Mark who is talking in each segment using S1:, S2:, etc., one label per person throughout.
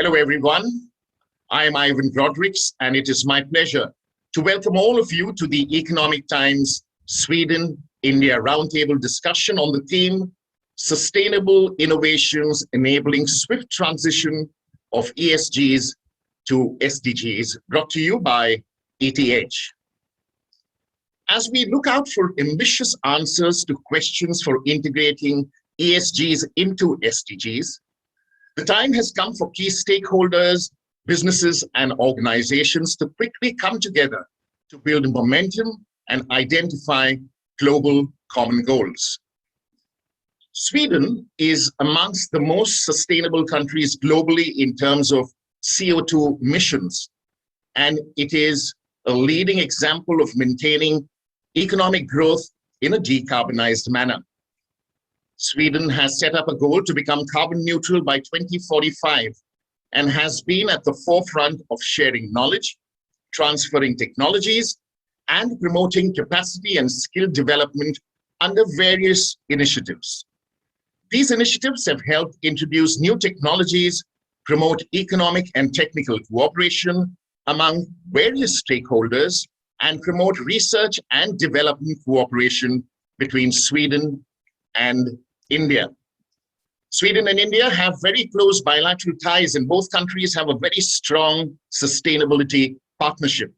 S1: Hello, everyone. I am Ivan Broderickx, and it is my pleasure to welcome all of you to the Economic Times Sweden-India Roundtable discussion on the theme, Sustainable Innovations Enabling Swift Transition of ESGs to SDGs, brought to you by ETH. As we look out for ambitious answers to questions for integrating ESGs into SDGs, the time has come for key stakeholders, businesses, and organizations to quickly come together to build momentum and identify global common goals. Sweden is amongst the most sustainable countries globally in terms of CO2 emissions, and it is a leading example of maintaining economic growth in a decarbonized manner. Sweden has set up a goal to become carbon neutral by 2045 and has been at the forefront of sharing knowledge, transferring technologies, and promoting capacity and skill development under various initiatives. These initiatives have helped introduce new technologies, promote economic and technical cooperation among various stakeholders, and promote research and development cooperation between Sweden and India. Sweden and India have very close bilateral ties, and both countries have a very strong sustainability partnership.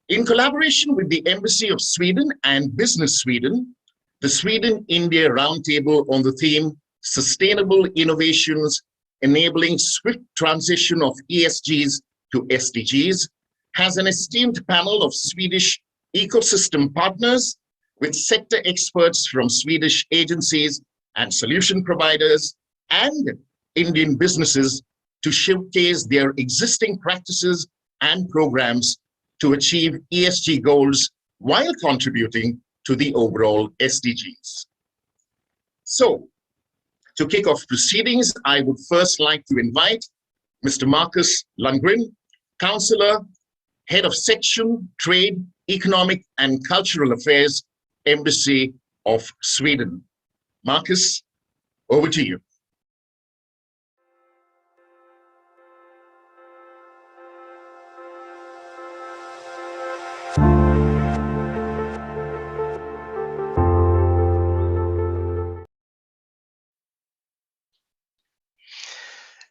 S1: In collaboration with the Embassy of Sweden and Business Sweden, the Sweden-India Roundtable on the theme, Sustainable Innovations Enabling Swift Transition of ESGs to SDGs, has an esteemed panel of Swedish ecosystem partners with sector experts from Swedish agencies and solution providers and Indian businesses to showcase their existing practices and programs to achieve ESG goals while contributing to the overall SDGs. So, to kick off proceedings, I would first like to invite Mr. Marcus Lundgren, Counselor, Head of Section, Trade, Economic and Cultural Affairs, Embassy of Sweden. Marcus, over to you.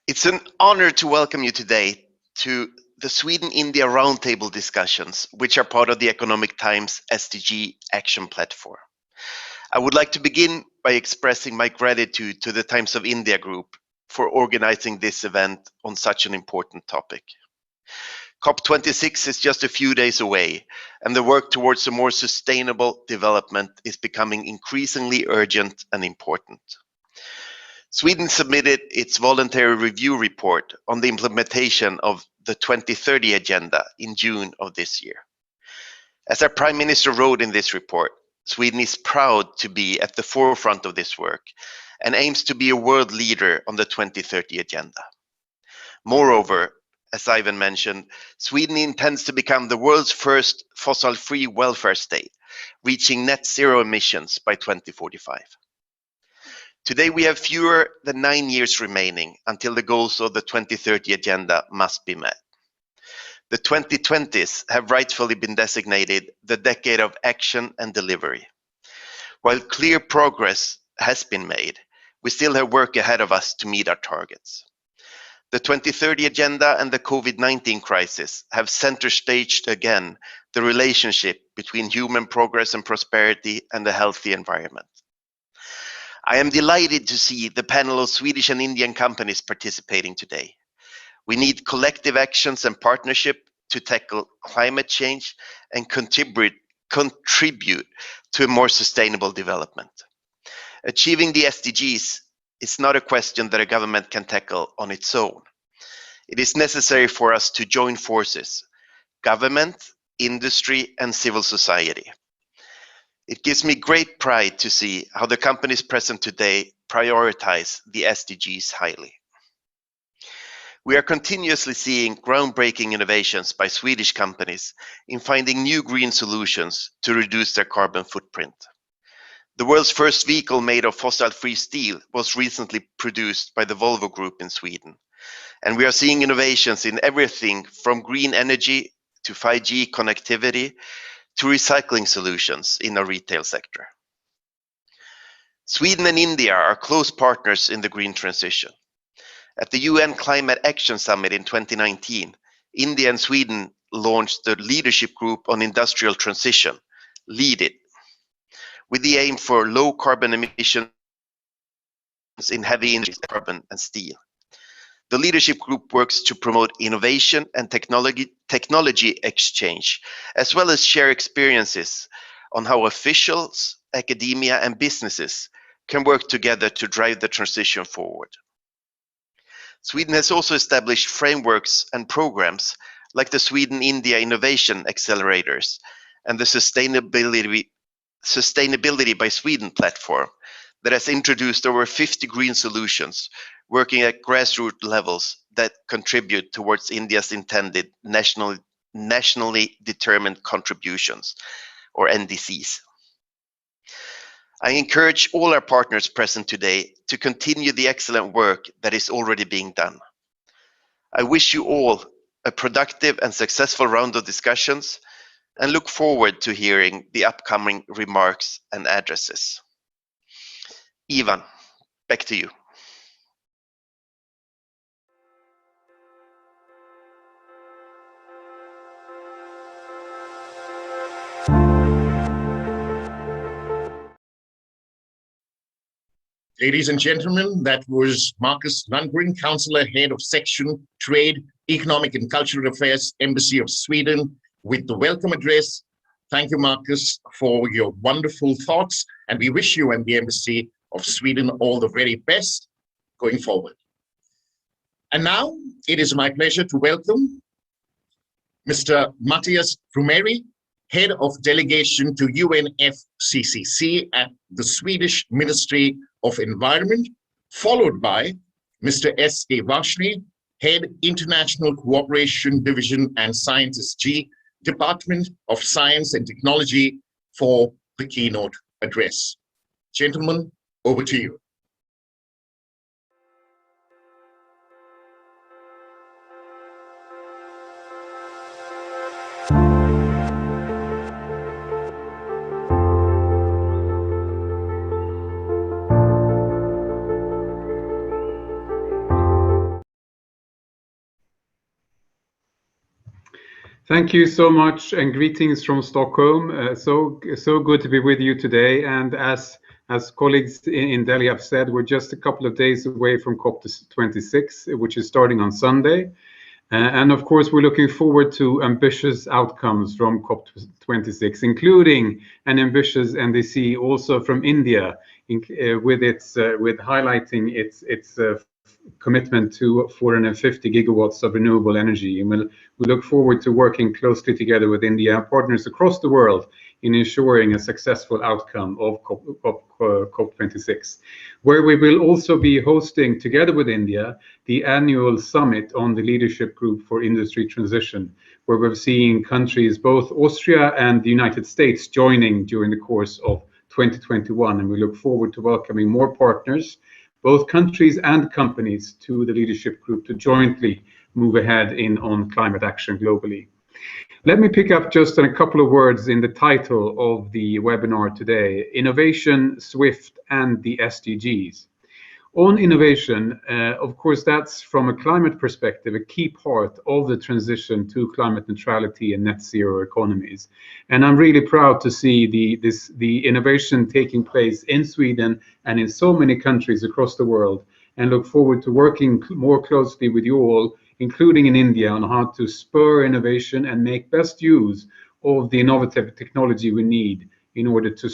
S2: It's an honor to welcome you today to the Sweden-India Roundtable discussions, which are part of the Economic Times SDG Action Platform. I would like to begin by expressing my gratitude to the Times of India Group for organizing this event on such an important topic. COP26 is just a few days away, and the work towards a more sustainable development is becoming increasingly urgent and important. Sweden submitted its voluntary review report on the implementation of the 2030 Agenda in June of this year. As our Prime Minister wrote in this report, Sweden is proud to be at the forefront of this work and aims to be a world leader on the 2030 Agenda. Moreover, as Ivan mentioned, Sweden intends to become the world's first fossil-free welfare state, reaching net zero emissions by 2045. Today, we have fewer than 9 years remaining until the goals of the 2030 Agenda must be met. The 2020s have rightfully been designated the decade of action and delivery. While clear progress has been made, we still have work ahead of us to meet our targets. The 2030 Agenda and the COVID-19 crisis have center staged again the relationship between human progress and prosperity and a healthy environment. I am delighted to see the panel of Swedish and Indian companies participating today. We need collective actions and partnership to tackle climate change and contribute to a more sustainable development. Achieving the SDGs is not a question that a government can tackle on its own. It is necessary for us to join forces, government, industry, and civil society. It gives me great pride to see how the companies present today prioritize the SDGs highly. We are continuously seeing groundbreaking innovations by Swedish companies in finding new green solutions to reduce their carbon footprint. The world's first vehicle made of fossil-free steel was recently produced by the Volvo Group in Sweden, And we are seeing innovations in everything from green energy to 5G connectivity to recycling solutions in our retail sector. Sweden and India are close partners in the green transition. At the UN Climate Action Summit in 2019, India and Sweden launched the Leadership Group on Industrial Transition, LEAD IT, with the aim for low carbon emissions in heavy industries, carbon and steel. The Leadership Group works to promote innovation and technology exchange, as well as share experiences on how officials, academia, and businesses can work together to drive the transition forward. Sweden has also established frameworks and programs like the Sweden-India Innovation Accelerators and the Sustainability by Sweden platform that has introduced over 50 green solutions working at grassroots levels that contribute towards India's intended nationally determined contributions, or NDCs. I encourage all our partners present today to continue the excellent work that is already being done. I wish you all a productive and successful round of discussions and look forward to hearing the upcoming remarks and addresses. Ivan, back to you.
S1: Ladies and gentlemen, that was Marcus Lundgren, Councillor, Head of Section, Trade, Economic and Cultural Affairs, Embassy of Sweden, with the welcome address. Thank you, Marcus, for your wonderful thoughts, and we wish you and the Embassy of Sweden all the very best going forward. And now it is my pleasure to welcome Mr. Matthias Frumeri, Head of Delegation to UNFCCC at the Swedish Ministry of Environment, followed by Mr. S.A. Varshney, Head International Cooperation Division and Scientist G, Department of Science and Technology, for the keynote address. Gentlemen, over to you.
S3: Thank you so much, and greetings from Stockholm. So good to be with you today. And as colleagues in Delhi have said, we're just a couple of days away from COP26, which is starting on Sunday. And of course, we're looking forward to ambitious outcomes from COP26, including an ambitious NDC also from India, with highlighting its commitment to 450 gigawatts of renewable energy. And we look forward to working closely together with India and partners across the world in ensuring a successful outcome of COP26, where we will also be hosting, together with India, the annual summit on the Leadership Group for Industry Transition, where we're seeing countries, both Austria and the United States, joining during the course of 2021. And we look forward to welcoming more partners, both countries and companies, to the Leadership Group to jointly move ahead on climate action globally. Let me pick up just a couple of words in the title of the webinar today: Innovation, SWIFT, and the SDGs. On innovation, of course, that's from a climate perspective a key part of the transition to climate neutrality and net zero economies. And I'm really proud to see the innovation taking place in Sweden and in so many countries across the world, and look forward to working more closely with you all, including in India, on how to spur innovation and make best use of the innovative technology we need in order to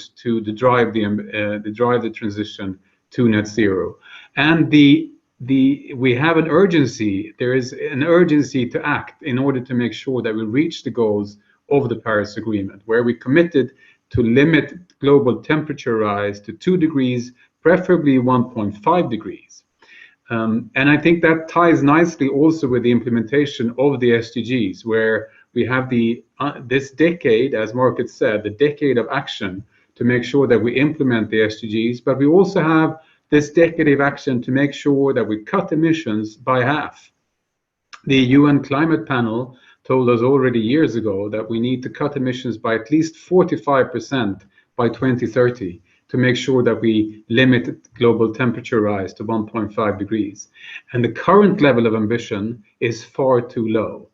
S3: drive the transition to net zero. And we have an urgency. There is an urgency to act in order to make sure that we reach the goals of the Paris Agreement, where we committed to limit global temperature rise to 2 degrees, preferably 1.5 degrees. And I think that ties nicely also with the implementation of the SDGs, where we have this decade, as Mark said, the decade of action to make sure that we implement the SDGs, but we also have this decade of action to make sure that we cut emissions by half. The UN Climate Panel told us already years ago that we need to cut emissions by at least 45% by 2030 to make sure that we limit global temperature rise to 1.5 degrees. And the current level of ambition is far too low.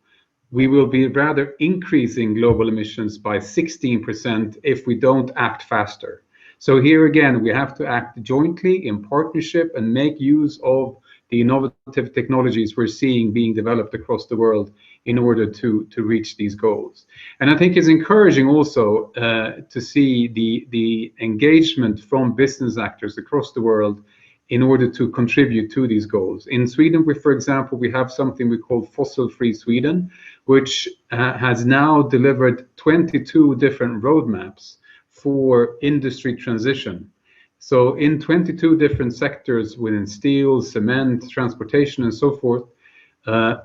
S3: We will be rather increasing global emissions by 16% if we don't act faster. So here again, we have to act jointly in partnership and make use of the innovative technologies we're seeing being developed across the world in order to reach these goals. And I think it's encouraging also to see the engagement from business actors across the world in order to contribute to these goals. In Sweden, for example, we have something we call Fossil-Free Sweden, which has now delivered 22 different roadmaps for industry transition. So in 22 different sectors within steel, cement, transportation, and so forth,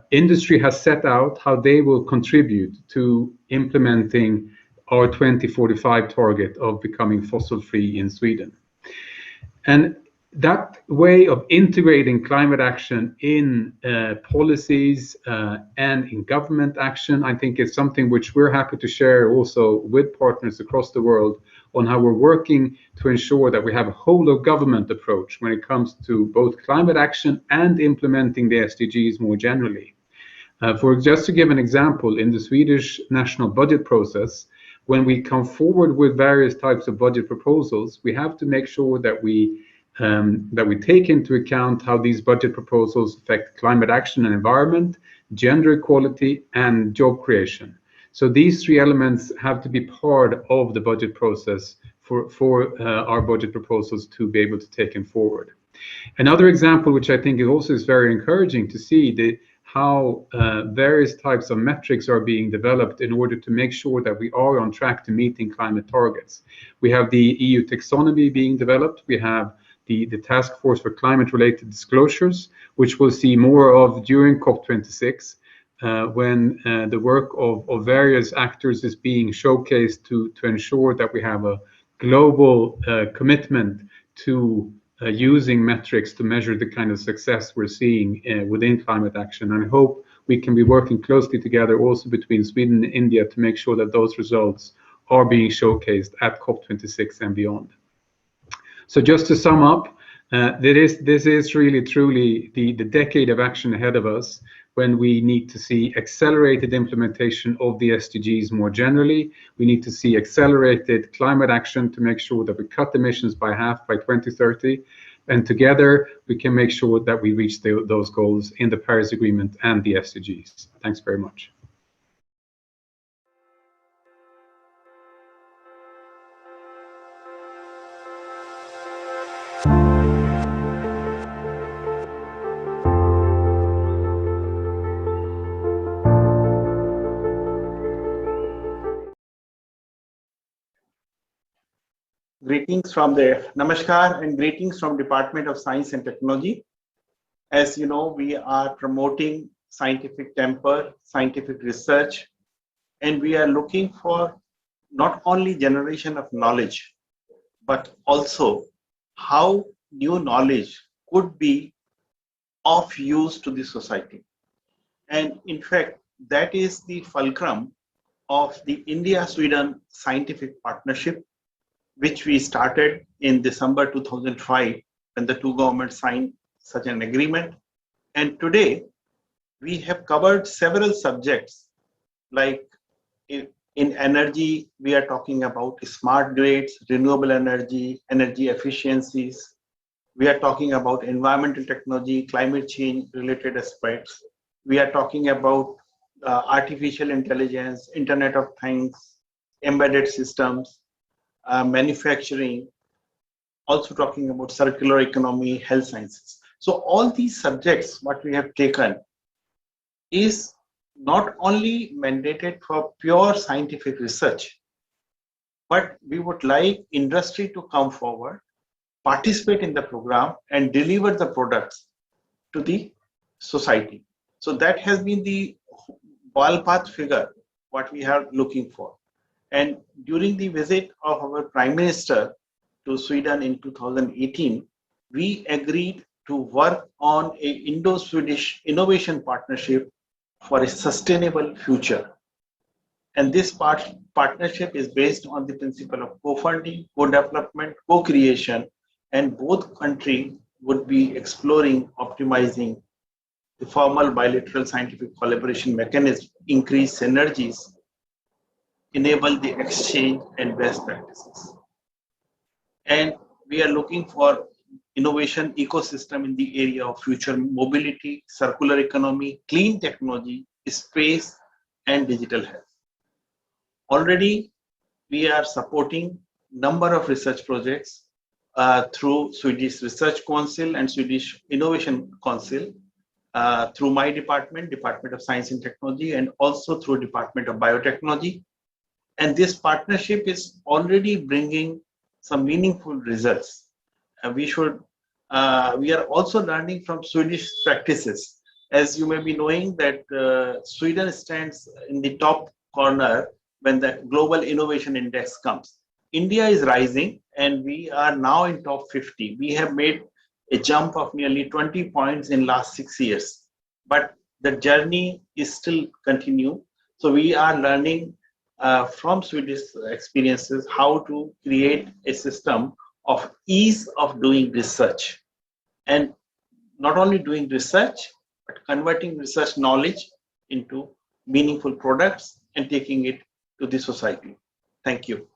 S3: industry has set out how they will contribute to implementing our 2045 target of becoming fossil-free in Sweden. And that way of integrating climate action in policies and in government action, I think is something which we're happy to share also with partners across the world on how we're working to ensure that we have a whole of government approach when it comes to both climate action and implementing the SDGs more generally. Just to give an example, in the Swedish national budget process, when we come forward with various types of budget proposals, we have to make sure that we take into account how these budget proposals affect climate action and environment, gender equality, and job creation. So these three elements have to be part of the budget process for our budget proposals to be able to take them forward. Another example, which I think is very encouraging to see, how various types of metrics are being developed in order to make sure that we are on track to meeting climate targets. We have the EU taxonomy being developed. We have the Task Force for Climate-Related Disclosures, which we'll see more of during COP26, when the work of various actors is being showcased to ensure that we have a global commitment to using metrics to measure the kind of success we're seeing within climate action. And I hope we can be working closely together also between Sweden and India to make sure that those results are being showcased at COP26 and beyond. So just to sum up, this is really truly the decade of action ahead of us, when we need to see accelerated implementation of the SDGs more generally. We need to see accelerated climate action to make sure that we cut emissions by half by 2030. And together, we can make sure that we reach those goals in the Paris Agreement and the SDGs. Thanks very much.
S4: Greetings from the Namaskar and greetings from Department of Science and Technology. As you know, we are promoting scientific temper, scientific research, and we are looking for not only generation of knowledge, but also how new knowledge could be of use to the society. And in fact, that is the fulcrum of the India-Sweden Scientific Partnership, which we started in December 2005 when the two governments signed such an agreement. And today, we have covered several subjects, like in energy, we are talking about smart grids, renewable energy, energy efficiencies. We are talking about environmental technology, climate change related aspects. We are talking about artificial intelligence, Internet of Things, embedded systems, manufacturing, also talking about circular economy, health sciences. So all these subjects, what we have taken, is not only mandated for pure scientific research, but we would like industry to come forward, participate in the program, and deliver the products to the society. So that has been the ballpark figure, what we are looking for. And during the visit of our Prime Minister to Sweden in 2018, we agreed to work on a Indo-Swedish innovation partnership for a sustainable future. And this partnership is based on the principle of co-funding, co-development, co-creation, and both countries would be exploring optimizing the formal bilateral scientific collaboration mechanism, increase synergies, enable the exchange and best practices. And we are looking for innovation ecosystem in the area of future mobility, circular economy, clean technology, space, and digital health. Already, we are supporting number of research projects through Swedish Research Council and Swedish Innovation Council, through my department, Department of Science and Technology, and also through Department of Biotechnology. And this partnership is already bringing some meaningful results. We are also learning from Swedish practices. As you may be knowing that Sweden stands in the top corner when the Global Innovation Index comes. India is rising and we are now in top 50. We have made a jump of nearly 20 points in last 6 years, but the journey is still continue. So we are learning from Swedish experiences how to create a system of ease of doing research, and not only doing research, but converting research knowledge into meaningful products and taking it to the society. Thank you.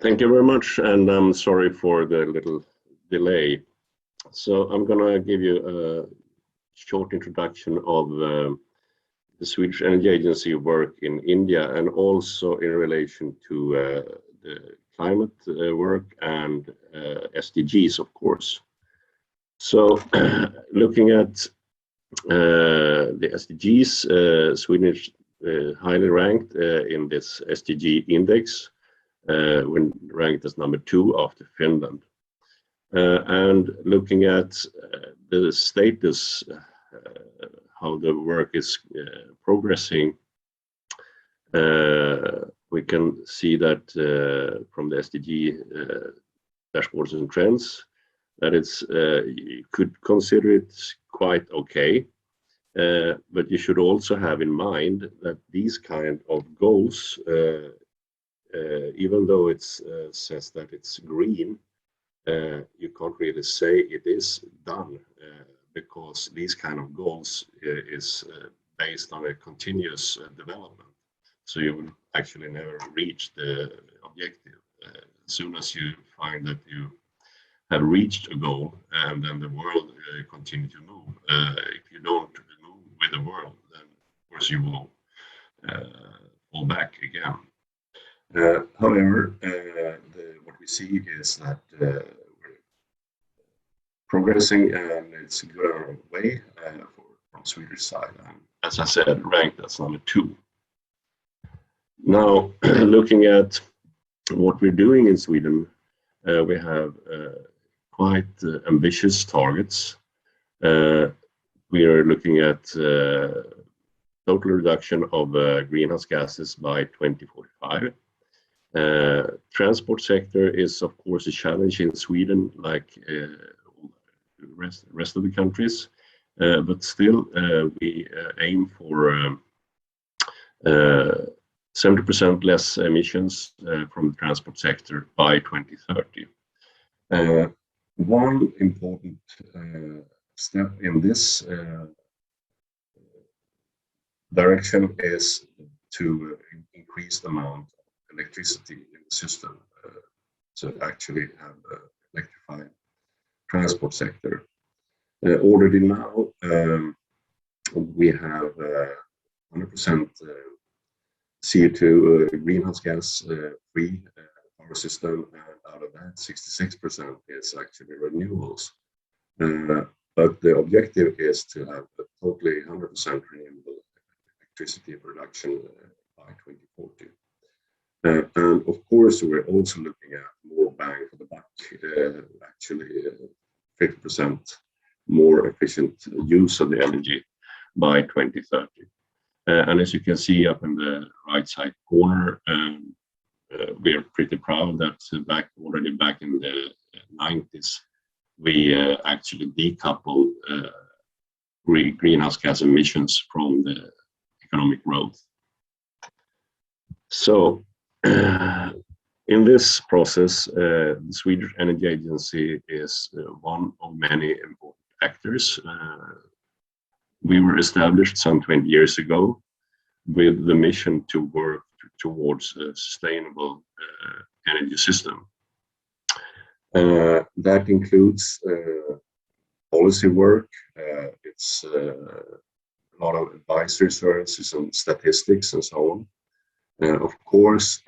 S5: Thank you very much, and I'm sorry for the little delay. So I'm going to give you a short introduction of the Swedish Energy Agency work in India, and also in relation to the climate work and SDGs, of course. So looking at the SDGs, Sweden is highly ranked in this SDG index, when ranked as number 2 after Finland. And looking at the status, how the work is progressing, we can see that from the SDG dashboards and trends, that it's you could consider it quite okay, but you should also have in mind that these kind of goals, even though it says that it's green, you can't really say it is done, because these kind of goals is based on a continuous development. So you will actually never reach the objective. As soon as you find that you have reached a goal, and then the world continue to move. If you don't move with the world, then of course you will fall back again. However, what we see is that we're progressing, and it's a good way from Swedish side. And as I said, ranked as number 2. Now, looking at what we're doing in Sweden, we have quite ambitious targets. We are looking at total reduction of greenhouse gases by 2045. Transport sector is of course a challenge in Sweden, like rest of the countries, but still we aim for 70% less emissions from the transport sector by 2030. One important step in this direction is to increase the amount of electricity in the system, to actually have an electrified transport sector. Already now we have 100% CO2 greenhouse gas free power system, and out of that 66% is actually renewables. But the objective is to have a totally 100% renewable electricity production by 2040. And of course, we're also looking at more bang for the buck, actually 50% more efficient use of the energy by 2030. And as you can see up in the right side corner, we are pretty proud that already back in the 90s, we actually decoupled greenhouse gas emissions from the economic growth. So in this process, the Swedish Energy Agency is one of many important actors. We were established some 20 years ago with the mission to work towards a sustainable energy system. That includes policy work, it's a lot of advisory services and statistics and so on. Of course,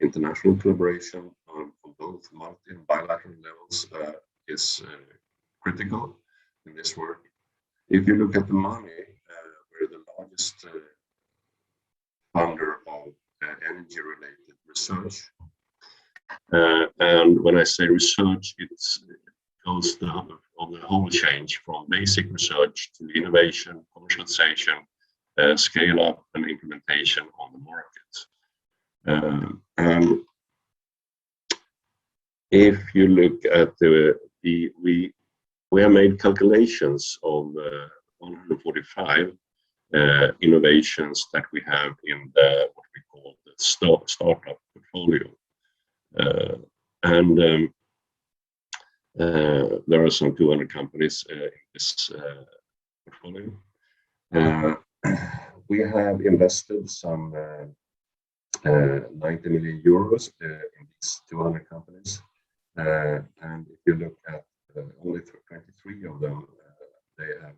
S5: international collaboration on both multi and bilateral levels is critical in this work. If you look at the money, we're the largest funder of energy-related research. And when I say research, it goes on the whole change from basic research to innovation, commercialization, scale up and implementation on the market. And if you look at we have made calculations of 145 innovations that we have in what we call the startup portfolio. And there are some 200 companies in this portfolio. We have invested some 90 million euros in these 200 companies. And if you look at only 23 of them, they have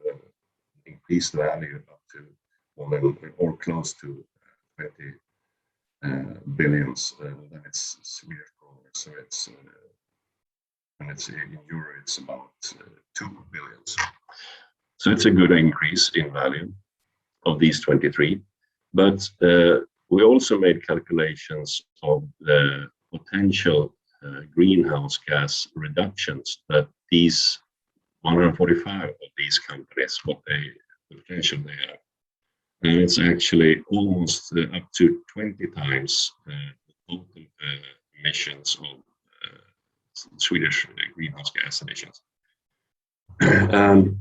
S5: increased value up to or close to 20 billions. Then it's Swedish kronor, so it's and it's in euro, it's about 2 billions. So it's a good increase in value of these 23. But we also made calculations of the potential greenhouse gas reductions that these 145 of these companies, what the potential they have. And it's actually almost up to 20 times the total emissions of Swedish greenhouse gas emissions. And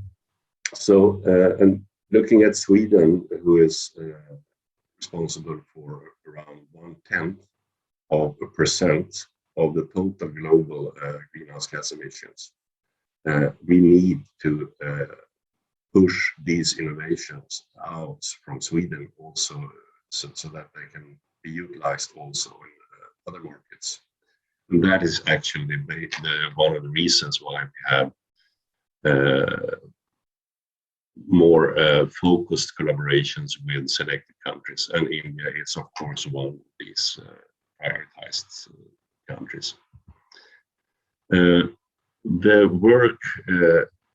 S5: so, and looking at Sweden, who is responsible for around 0.1% of the total global greenhouse gas emissions, we need to push these innovations out from Sweden also, so that they can be utilized also in other markets. And that is actually one of the reasons why we have more focused collaborations with selected countries, and India is of course one of these prioritized countries. The work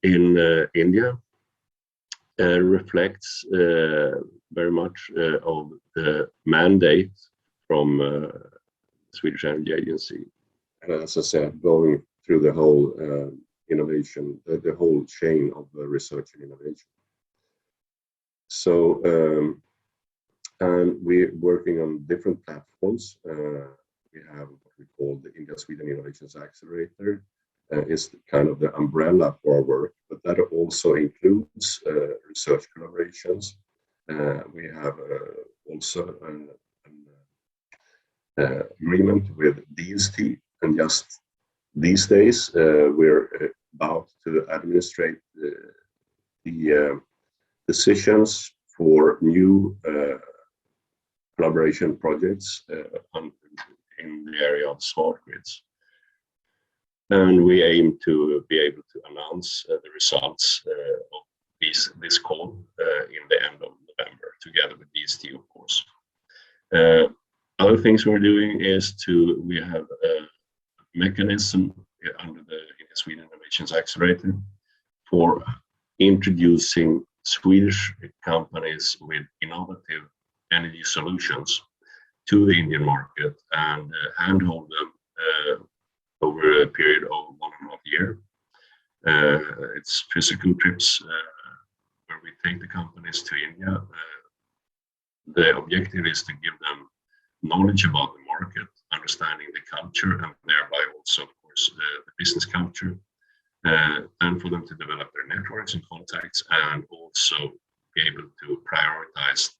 S5: in India reflects very much of the mandate from Swedish Energy Agency, and as I said, going through the whole innovation, the whole chain of research and innovation. So, and we're working on different platforms. We have what we call the India-Sweden Innovations Accelerator. Is kind of the umbrella for our work, but that also includes research collaborations. We have also an agreement with DST, and just these days we're about to administrate the decisions for new collaboration projects in the area of smart grids. And we aim to be able to announce the results of this call in the end of November, together with DST, of course. Other things we're doing is we have a mechanism under the Sweden Innovations Accelerator for introducing Swedish companies with innovative energy solutions to the Indian market and handhold them over a period of 1.5 years. It's physical trips where we take the companies to India. The objective is to give them knowledge about the market, understanding the culture, and thereby also, of course, the business culture, and for them to develop their networks and contacts, and also be able to prioritize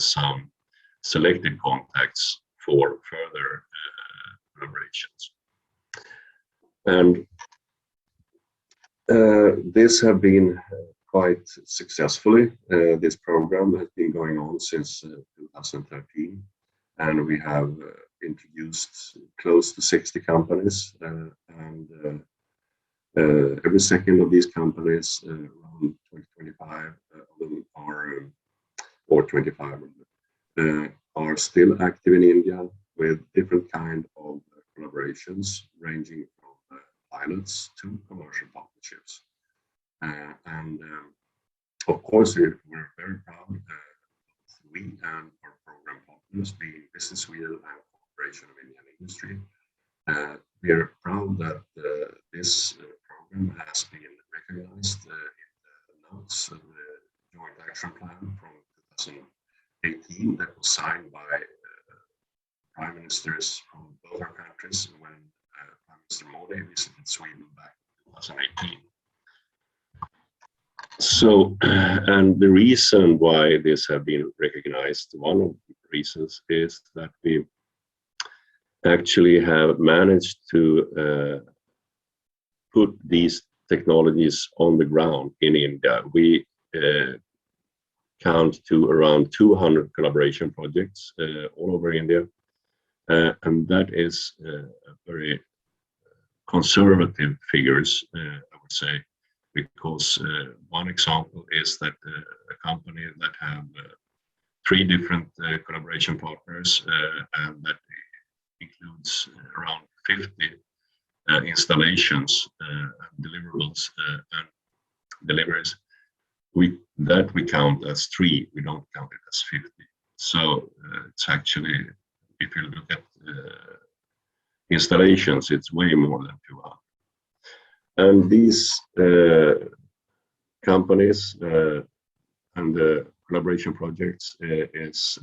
S5: some selected contacts for further collaborations. And this have been quite successfully. This program has been going on since 2013, and we have introduced close to 60 companies, and every second of these companies, around 25 of them are, or 25 are still active in India with different kind of collaborations, ranging from pilots to commercial partnerships. And of course, we're very proud we and our program partners, being Business Sweden and Corporation of Indian Industry, we are proud that this program has been recognized in the notes of the Joint Action Plan from 2018 that was signed by Prime Ministers from both our countries when Prime Minister Modi visited Sweden back in 2018. So, and the reason why this have been recognized, one of the reasons is that we actually have managed to put these technologies on the ground in India. We count to around 200 collaboration projects all over India, and that is very conservative figures, I would say, because one example is that a company that have 3 different collaboration partners, and that includes around 50 installations, deliverables, and deliveries. We count as 3. We don't count it as 50. So it's actually, if you look at installations, it's way more than 200. And these companies and the collaboration projects is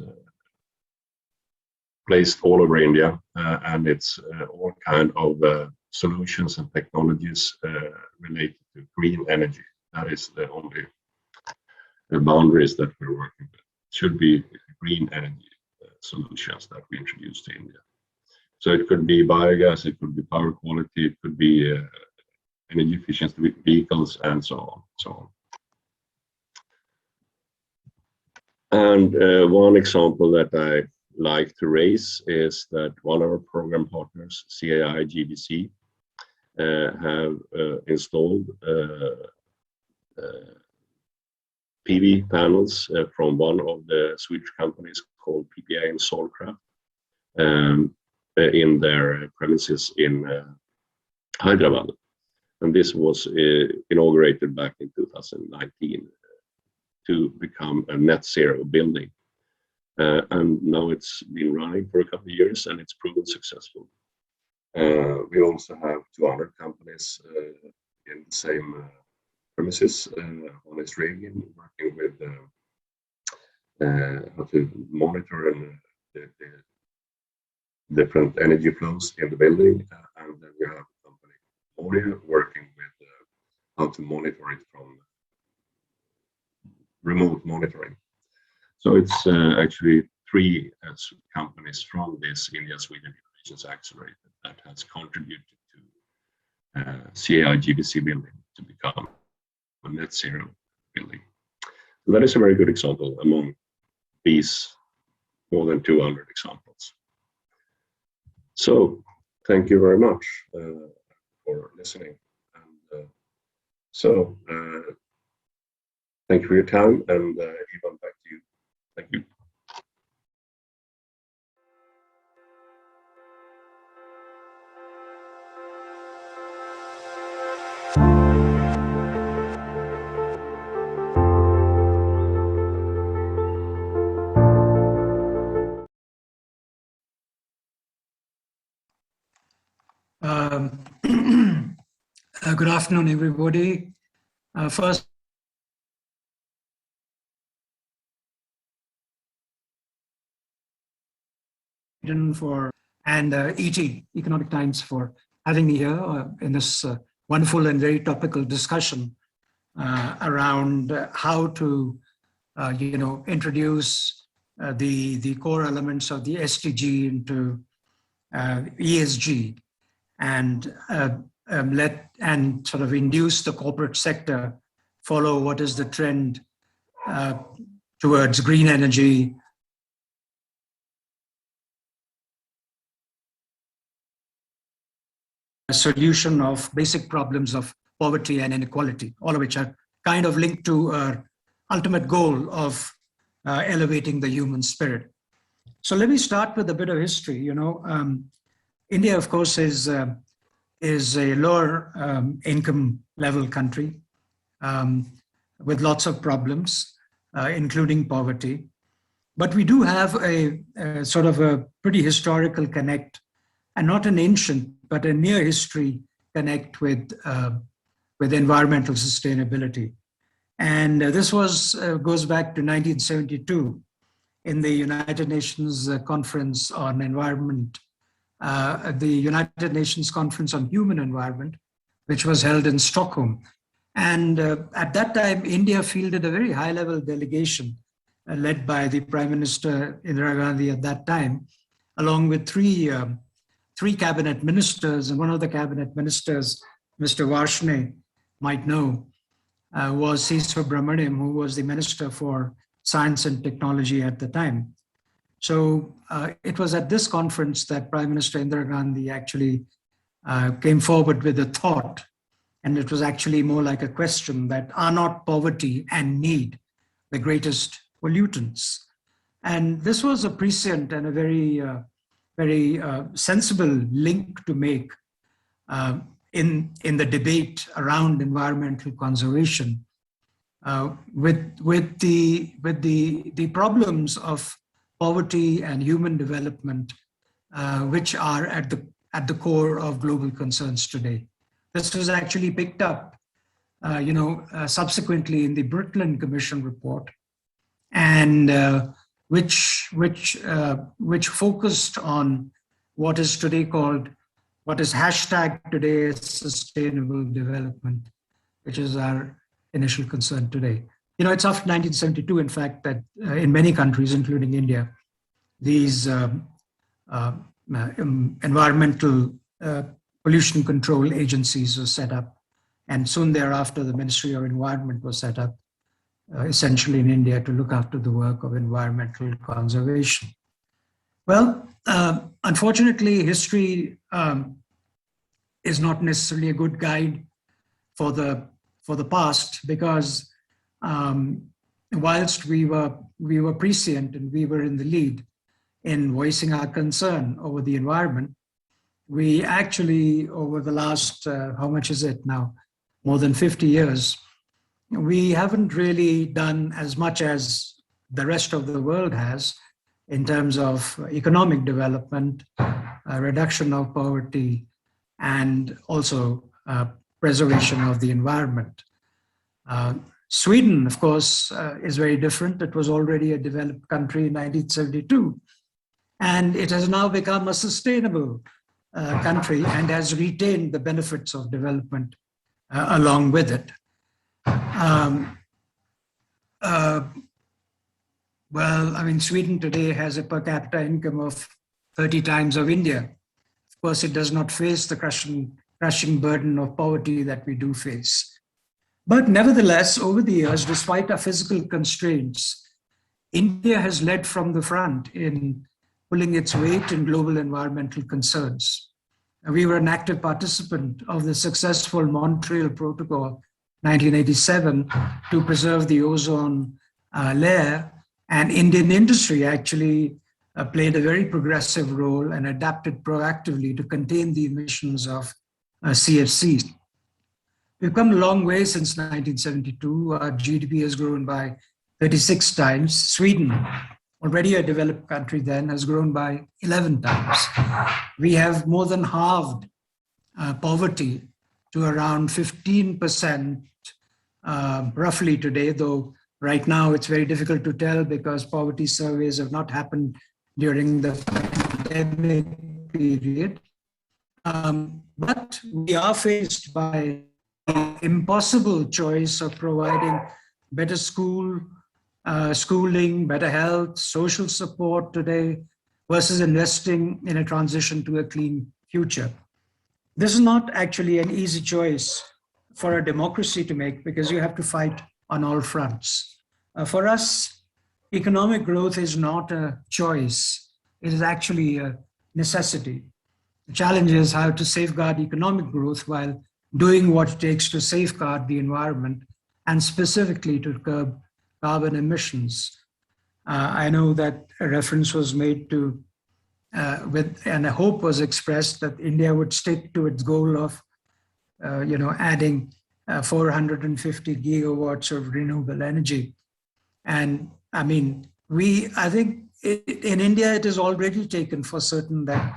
S5: placed all over India, and it's all kind of solutions and technologies related to green energy. That is the only boundaries that we're working with. It should be green energy solutions that we introduce to India. So it could be biogas, it could be power quality, it could be energy efficient vehicles, and so on. And one example that I like to raise is that one of our program partners, CAI GBC, have installed PV panels from one of the Swedish companies called PPA and Solcraft in their premises in Hyderabad. And this was inaugurated back in 2019 to become a NetZero building. And now it's been running for a couple of years and it's proven successful. We also have 200 companies in the same premises on Australian, working with how to monitor the different energy flows in the building. And then we have a company, Audio, working with how to monitor it from remote monitoring. So it's actually 3 companies from this India Sweden Innovations Accelerator that has contributed to CAI GBC building to become a NetZero building. So that is a very good example among these more than 200 examples. So thank you very much for listening. And thank you for your time, and Ivan, back to you. Thank you.
S6: Good afternoon, everybody. First, and ET, Economic Times, for having me here in this wonderful and very topical discussion around how to, introduce the core elements of the SDG into ESG, and sort of induce the corporate sector follow what is the trend towards green energy, a solution of basic problems of poverty and inequality, all of which are kind of linked to our ultimate goal of elevating the human spirit. So let me start with a bit of history. India, of course, is a lower income level country with lots of problems, including poverty. But we do have a sort of a pretty historical connect, and not an ancient, but a near history connect with environmental sustainability. And this goes back to 1972 in the United Nations Conference on Environment, the United Nations Conference on Human Environment, which was held in Stockholm. And at that time, India fielded a very high-level delegation led by the Prime Minister Indira Gandhi at that time, along with three cabinet ministers. And one of the cabinet ministers, Mr. Varshney, might know, was C. Subramaniam, who was the Minister for Science and Technology at the time. So it was at this conference that Prime Minister Indira Gandhi actually came forward with a thought, and it was actually more like a question, that are not poverty and need the greatest pollutants? And this was a prescient and a very sensible link to make in the debate around environmental conservation, with the problems of poverty and human development, which are at the core of global concerns today. This was actually picked up, subsequently in the Brundtland Commission report, and which focused on what is today called what is hashtag today as sustainable development, which is our initial concern today. You know, it's after 1972, in fact, that in many countries, including India, these environmental pollution control agencies were set up. And soon thereafter, the Ministry of Environment was set up, essentially in India, to look after the work of environmental conservation. Well, unfortunately, history is not necessarily a good guide for the past, because whilst we were prescient and we were in the lead in voicing our concern over the environment, we actually, over the last, how much is it now? More than 50 years, we haven't really done as much as the rest of the world has in terms of economic development, reduction of poverty, and also preservation of the environment. Sweden, of course, is very different. It was already a developed country in 1972, and it has now become a sustainable country and has retained the benefits of development along with it. Well, I mean, Sweden today has a per capita income of 30 times of India. Of course, it does not face the crushing burden of poverty that we do face. But nevertheless, over the years, despite our physical constraints, India has led from the front in pulling its weight in global environmental concerns. We were an active participant of the successful Montreal Protocol 1987 to preserve the ozone layer, and Indian industry actually played a very progressive role and adapted proactively to contain the emissions of CFCs. We've come a long way since 1972. Our GDP has grown by 36 times. Sweden, already a developed country then, has grown by 11 times. We have more than halved poverty to around 15% roughly today, though right now it's very difficult to tell because poverty surveys have not happened during the pandemic period. But we are faced by the impossible choice of providing better schooling, better health, social support today versus investing in a transition to a clean future. This is not actually an easy choice for a democracy to make because you have to fight on all fronts. For us, economic growth is not a choice. It is actually a necessity. The challenge is how to safeguard economic growth while doing what it takes to safeguard the environment and specifically to curb carbon emissions. I know that a reference was made to, and a hope was expressed that India would stick to its goal of, adding 450 gigawatts of renewable energy. And I mean, I think in India, it is already taken for certain that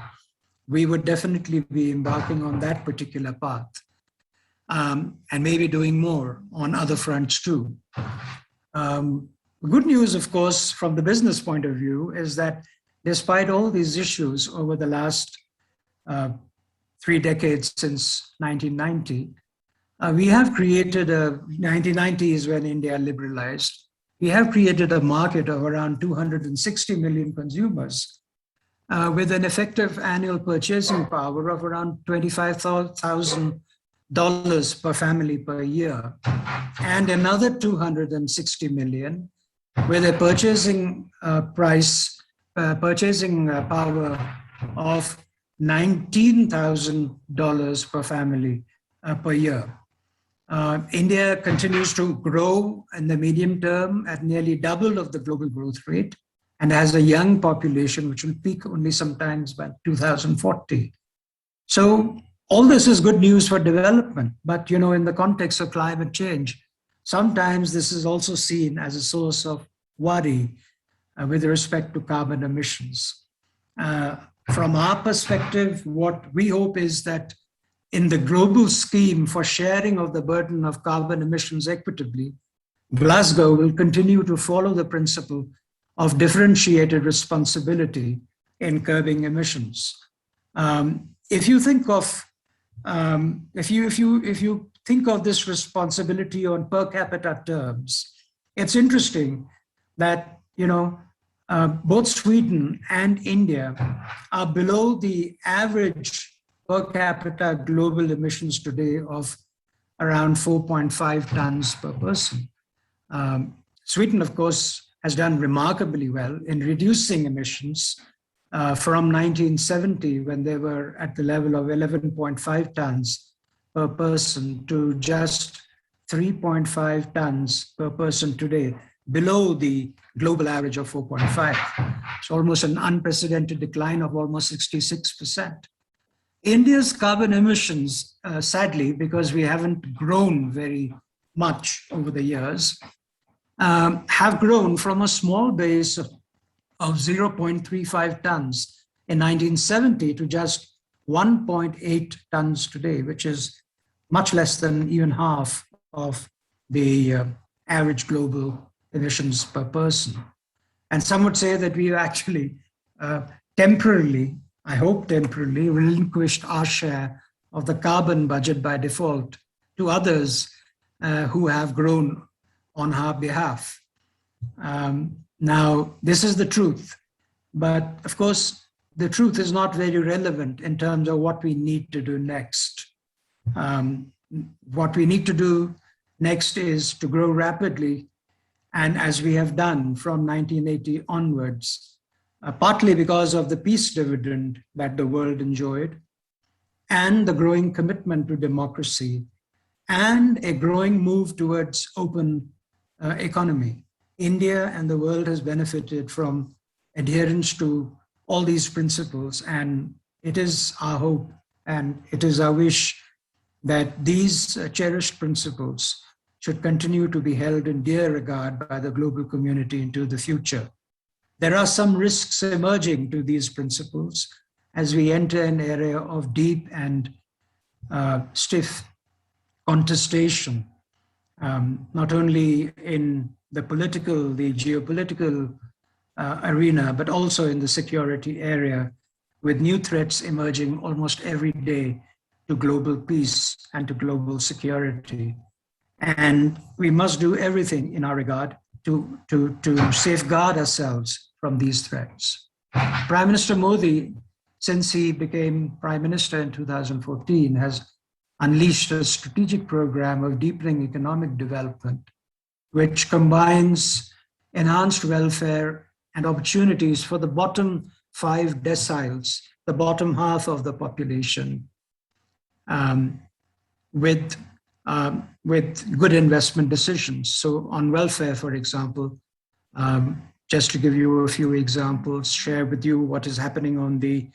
S6: we would definitely be embarking on that particular path, and maybe doing more on other fronts too. Good news, of course, from the business point of view, is that despite all these issues over the last 3 decades since 1990, we have created 1990 is when India liberalized. We have created a market of around 260 million consumers with an effective annual purchasing power of around $25,000 per family per year, and another 260 million with a purchasing power of $19,000 per family per year. India continues to grow in the medium term at nearly double of the global growth rate and has a young population which will peak only sometimes by 2040. So all this is good news for development, but in the context of climate change, sometimes this is also seen as a source of worry with respect to carbon emissions. From our perspective, what we hope is that in the global scheme for sharing of the burden of carbon emissions equitably, Glasgow will continue to follow the principle of differentiated responsibility in curbing emissions. If you think of if you think of this responsibility on per capita terms, it's interesting that both Sweden and India are below the average per capita global emissions today of around 4.5 tons per person. Sweden, of course, has done remarkably well in reducing emissions from 1970, when they were at the level of 11.5 tons per person, to just 3.5 tons per person today, below the global average of 4.5. It's almost an unprecedented decline of almost 66%. India's carbon emissions, sadly, because we haven't grown very much over the years, have grown from a small base of 0.35 tons in 1970 to just 1.8 tons today, which is much less than even half of the average global emissions per person. And some would say that we've actually temporarily, I hope temporarily, relinquished our share of the carbon budget by default to others who have grown on our behalf. Now, this is the truth, but of course, the truth is not very relevant in terms of what we need to do next. What we need to do next is to grow rapidly, and as we have done from 1980 onwards, partly because of the peace dividend that the world enjoyed, and the growing commitment to democracy, and a growing move towards open economy. India and the world has benefited from adherence to all these principles, and it is our hope and it is our wish that these cherished principles should continue to be held in dear regard by the global community into the future. There are some risks emerging to these principles as we enter an area of deep and stiff contestation, not only in the political, the geopolitical arena, but also in the security area, with new threats emerging almost every day to global peace and to global security. And we must do everything in our regard to safeguard ourselves from these threats. Prime Minister Modi, since he became Prime Minister in 2014, has unleashed a strategic program of deepening economic development, which combines enhanced welfare and opportunities for the bottom 5 deciles, the bottom half of the population, with good investment decisions. So on welfare, for example, just to give you a few examples, share with you what is happening on the,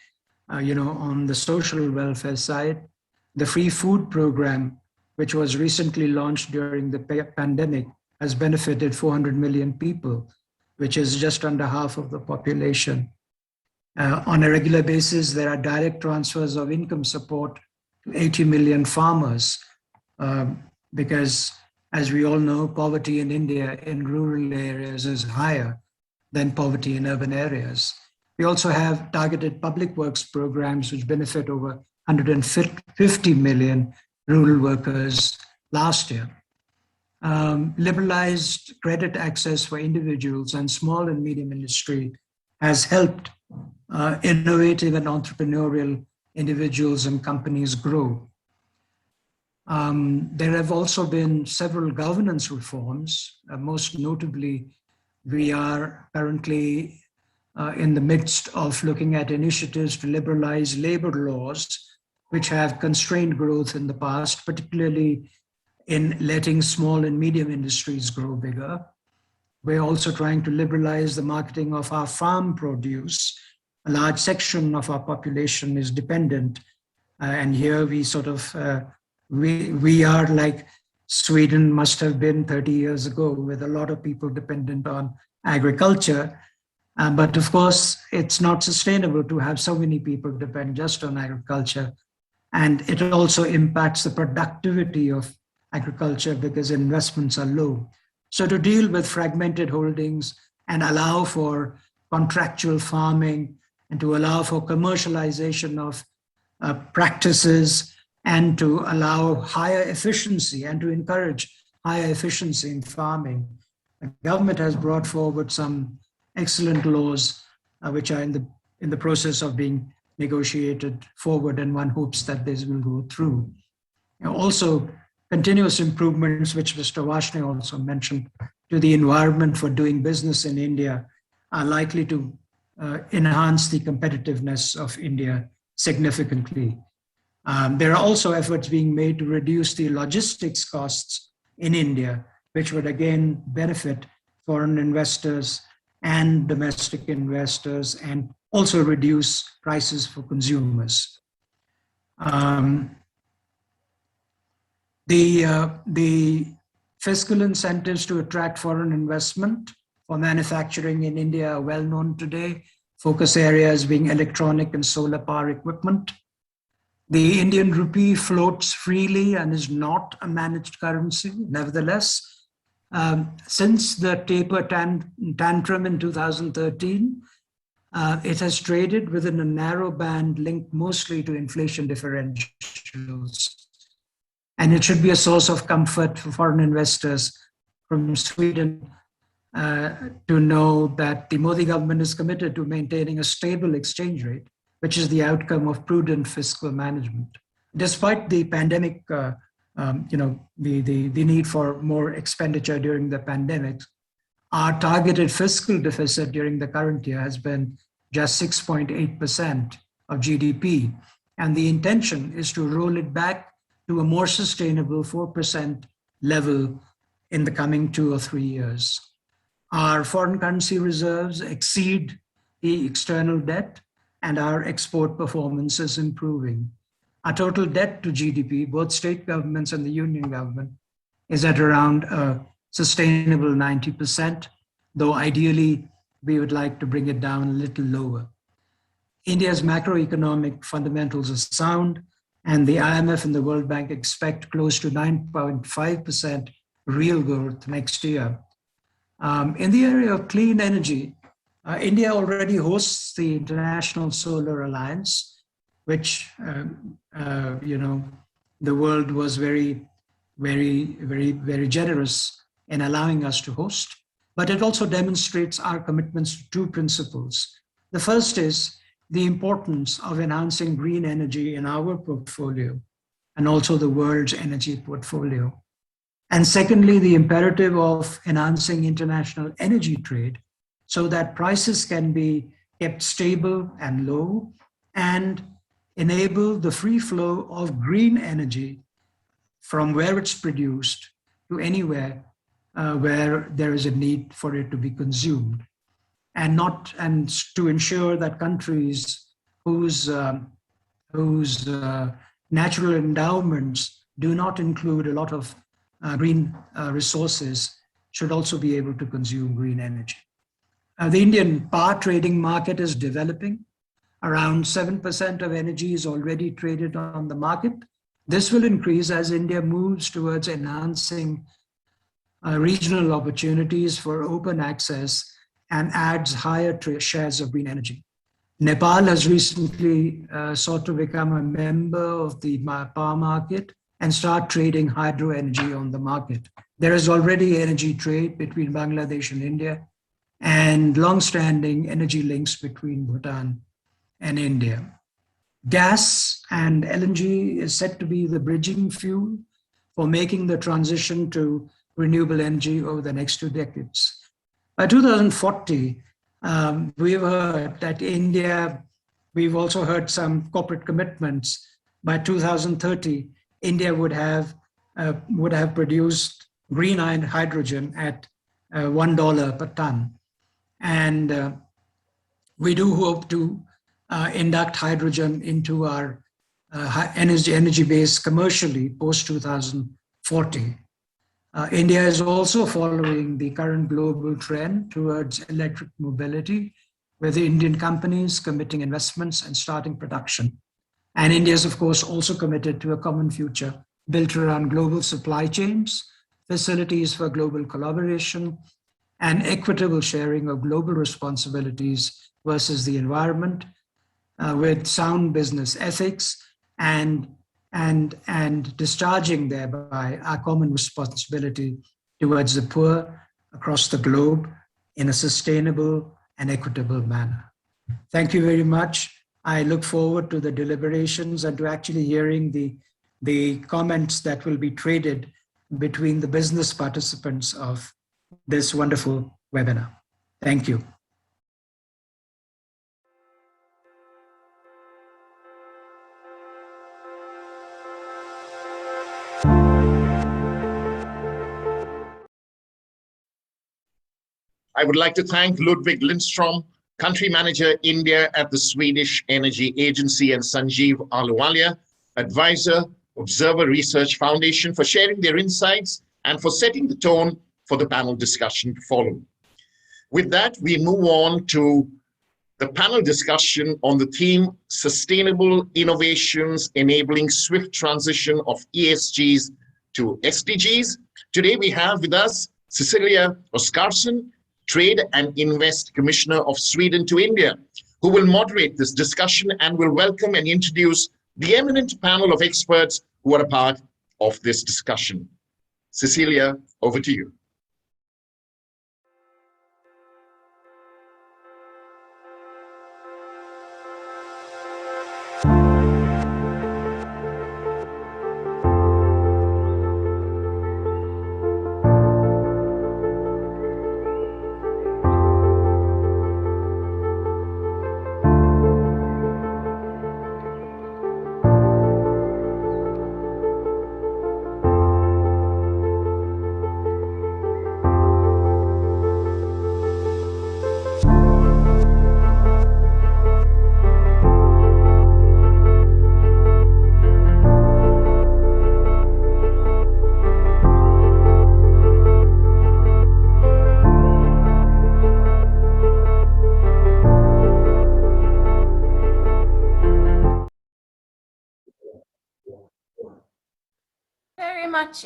S6: on the social welfare side. The free food program, which was recently launched during the pandemic, has benefited 400 million people, which is just under half of the population. On a regular basis, there are direct transfers of income support to 80 million farmers, because, as we all know, poverty in India in rural areas is higher than poverty in urban areas. We also have targeted public works programs which benefit over 150 million rural workers last year. Liberalized credit access for individuals and small and medium industry has helped innovative and entrepreneurial individuals and companies grow. There have also been several governance reforms. Most notably, we are currently in the midst of looking at initiatives to liberalize labor laws, which have constrained growth in the past, particularly in letting small and medium industries grow bigger. We're also trying to liberalize the marketing of our farm produce. A large section of our population is dependent. And here we sort of, we are like Sweden must have been 30 years ago, with a lot of people dependent on agriculture. But of course, it's not sustainable to have so many people depend just on agriculture. And it also impacts the productivity of agriculture because investments are low. So to deal with fragmented holdings and allow for contractual farming and to allow for commercialization of practices, and to allow higher efficiency and to encourage higher efficiency in farming. The government has brought forward some excellent laws which are in the process of being negotiated forward, and one hopes that this will go through. Also, continuous improvements, which Mr. Varshney also mentioned, to the environment for doing business in India are likely to enhance the competitiveness of India significantly. There are also efforts being made to reduce the logistics costs in India, which would again benefit foreign investors and domestic investors, and also reduce prices for consumers. The fiscal incentives to attract foreign investment for manufacturing in India are well known today. Focus areas being electronic and solar power equipment. The Indian rupee floats freely and is not a managed currency. Nevertheless, since the taper tantrum in 2013, it has traded within a narrow band linked mostly to inflation differentials. And it should be a source of comfort for foreign investors from Sweden to know that the Modi government is committed to maintaining a stable exchange rate, which is the outcome of prudent fiscal management. Despite the pandemic, the need for more expenditure during the pandemic, our targeted fiscal deficit during the current year has been just 6.8% of GDP. And the intention is to roll it back to a more sustainable 4% level in the coming 2 or 3 years. Our foreign currency reserves exceed the external debt, and our export performance is improving. Our total debt to GDP, both state governments and the union government, is at around a sustainable 90%, though ideally we would like to bring it down a little lower. India's macroeconomic fundamentals are sound, and the IMF and the World Bank expect close to 9.5% real growth next year. In the area of clean energy, India already hosts the International Solar Alliance, which the world was very generous in allowing us to host. But it also demonstrates our commitments to 2 principles. The first is the importance of enhancing green energy in our portfolio and also the world's energy portfolio. And secondly, the imperative of enhancing international energy trade so that prices can be kept stable and low, and enable the free flow of green energy from where it's produced to anywhere where there is a need for it to be consumed, and to ensure that countries whose natural endowments do not include a lot of green resources should also be able to consume green energy. The Indian power trading market is developing. Around 7% of energy is already traded on the market. This will increase as India moves towards enhancing regional opportunities for open access and adds higher shares of green energy. Nepal has recently sought to become a member of the power market and start trading hydro energy on the market. There is already energy trade between Bangladesh and India, and long-standing energy links between Bhutan and India. Gas and LNG is set to be the bridging fuel for making the transition to renewable energy over the next 2 decades. By 2040, we've heard that we've also heard some corporate commitments. By 2030, India would have produced green hydrogen at $1 per ton. And we do hope to induct hydrogen into our energy base commercially post 2040. India is also following the current global trend towards electric mobility, with the Indian companies committing investments and starting production. And India is, of course, also committed to a common future built around global supply chains, facilities for global collaboration, and equitable sharing of global responsibilities versus the environment, with sound business ethics, and discharging thereby our common responsibility towards the poor across the globe in a sustainable and equitable manner. Thank you very much. I look forward to the deliberations and to actually hearing the comments that will be traded between the business participants of this wonderful webinar. Thank you.
S1: I would like to thank Ludwig Lindstrom, Country Manager India at the Swedish Energy Agency, and Sanjeev Ahluwalia, Advisor, Observer Research Foundation, for sharing their insights and for setting the tone for the panel discussion to follow. With that, we move on to the panel discussion on the theme Sustainable Innovations Enabling Swift Transition of ESGs to SDGs. Today we have with us Cecilia Oskarsson, Trade and Invest Commissioner of Sweden to India, who will moderate this discussion and will welcome and introduce the eminent panel of experts who are a part of this discussion. Cecilia, over to you.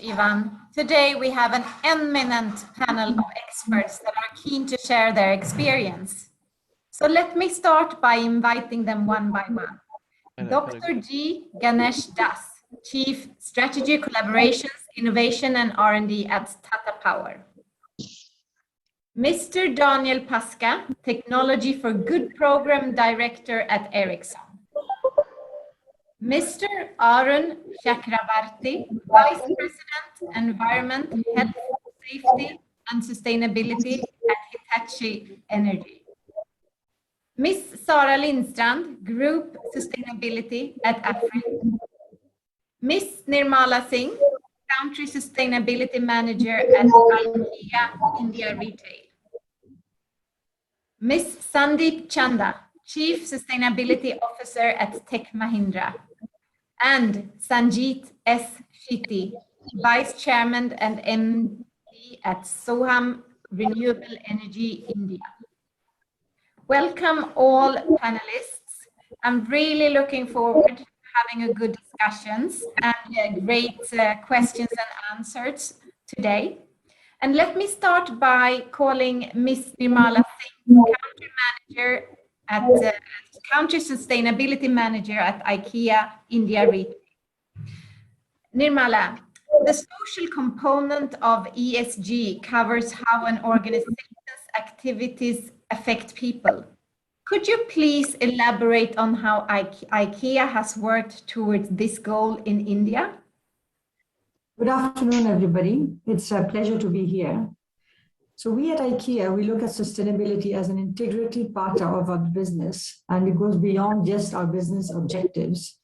S7: Ivan. Today we have an eminent panel of experts that are keen to share their experience. So let me start by inviting them one by one. Dr. G. Ganesh Das, Chief Strategy, Collaborations, Innovation and R&D at Tata Power. Mr. Daniel Pasca, Technology for Good Program Director at Ericsson. Mr. Arun Chakrabarti, Vice President, Environment, Health, Safety and Sustainability at Hitachi Energy. Ms. Sara Lindstrand, Group Sustainability at Africa. Ms. Nirmala Singh, Country Sustainability Manager at IKEA India Retail. Ms. Sandeep Chanda, Chief Sustainability Officer at Tech Mahindra. And Sanjeet S. Shitty, Vice Chairman and MD at Soham Renewable Energy India. Welcome all panelists. I'm really looking forward to having a good discussions and great questions and answers today. And let me start by calling Ms. Nirmala Singh, Country Manager at Country Sustainability Manager at IKEA India Retail. Nirmala, the social component of ESG covers how an organization's activities affect people. Could you please elaborate on how IKEA has worked towards this goal in India?
S8: Good afternoon, everybody. It's a pleasure to be here. So we at IKEA, we look at sustainability as an integral part of our business, and it goes beyond just our business objectives.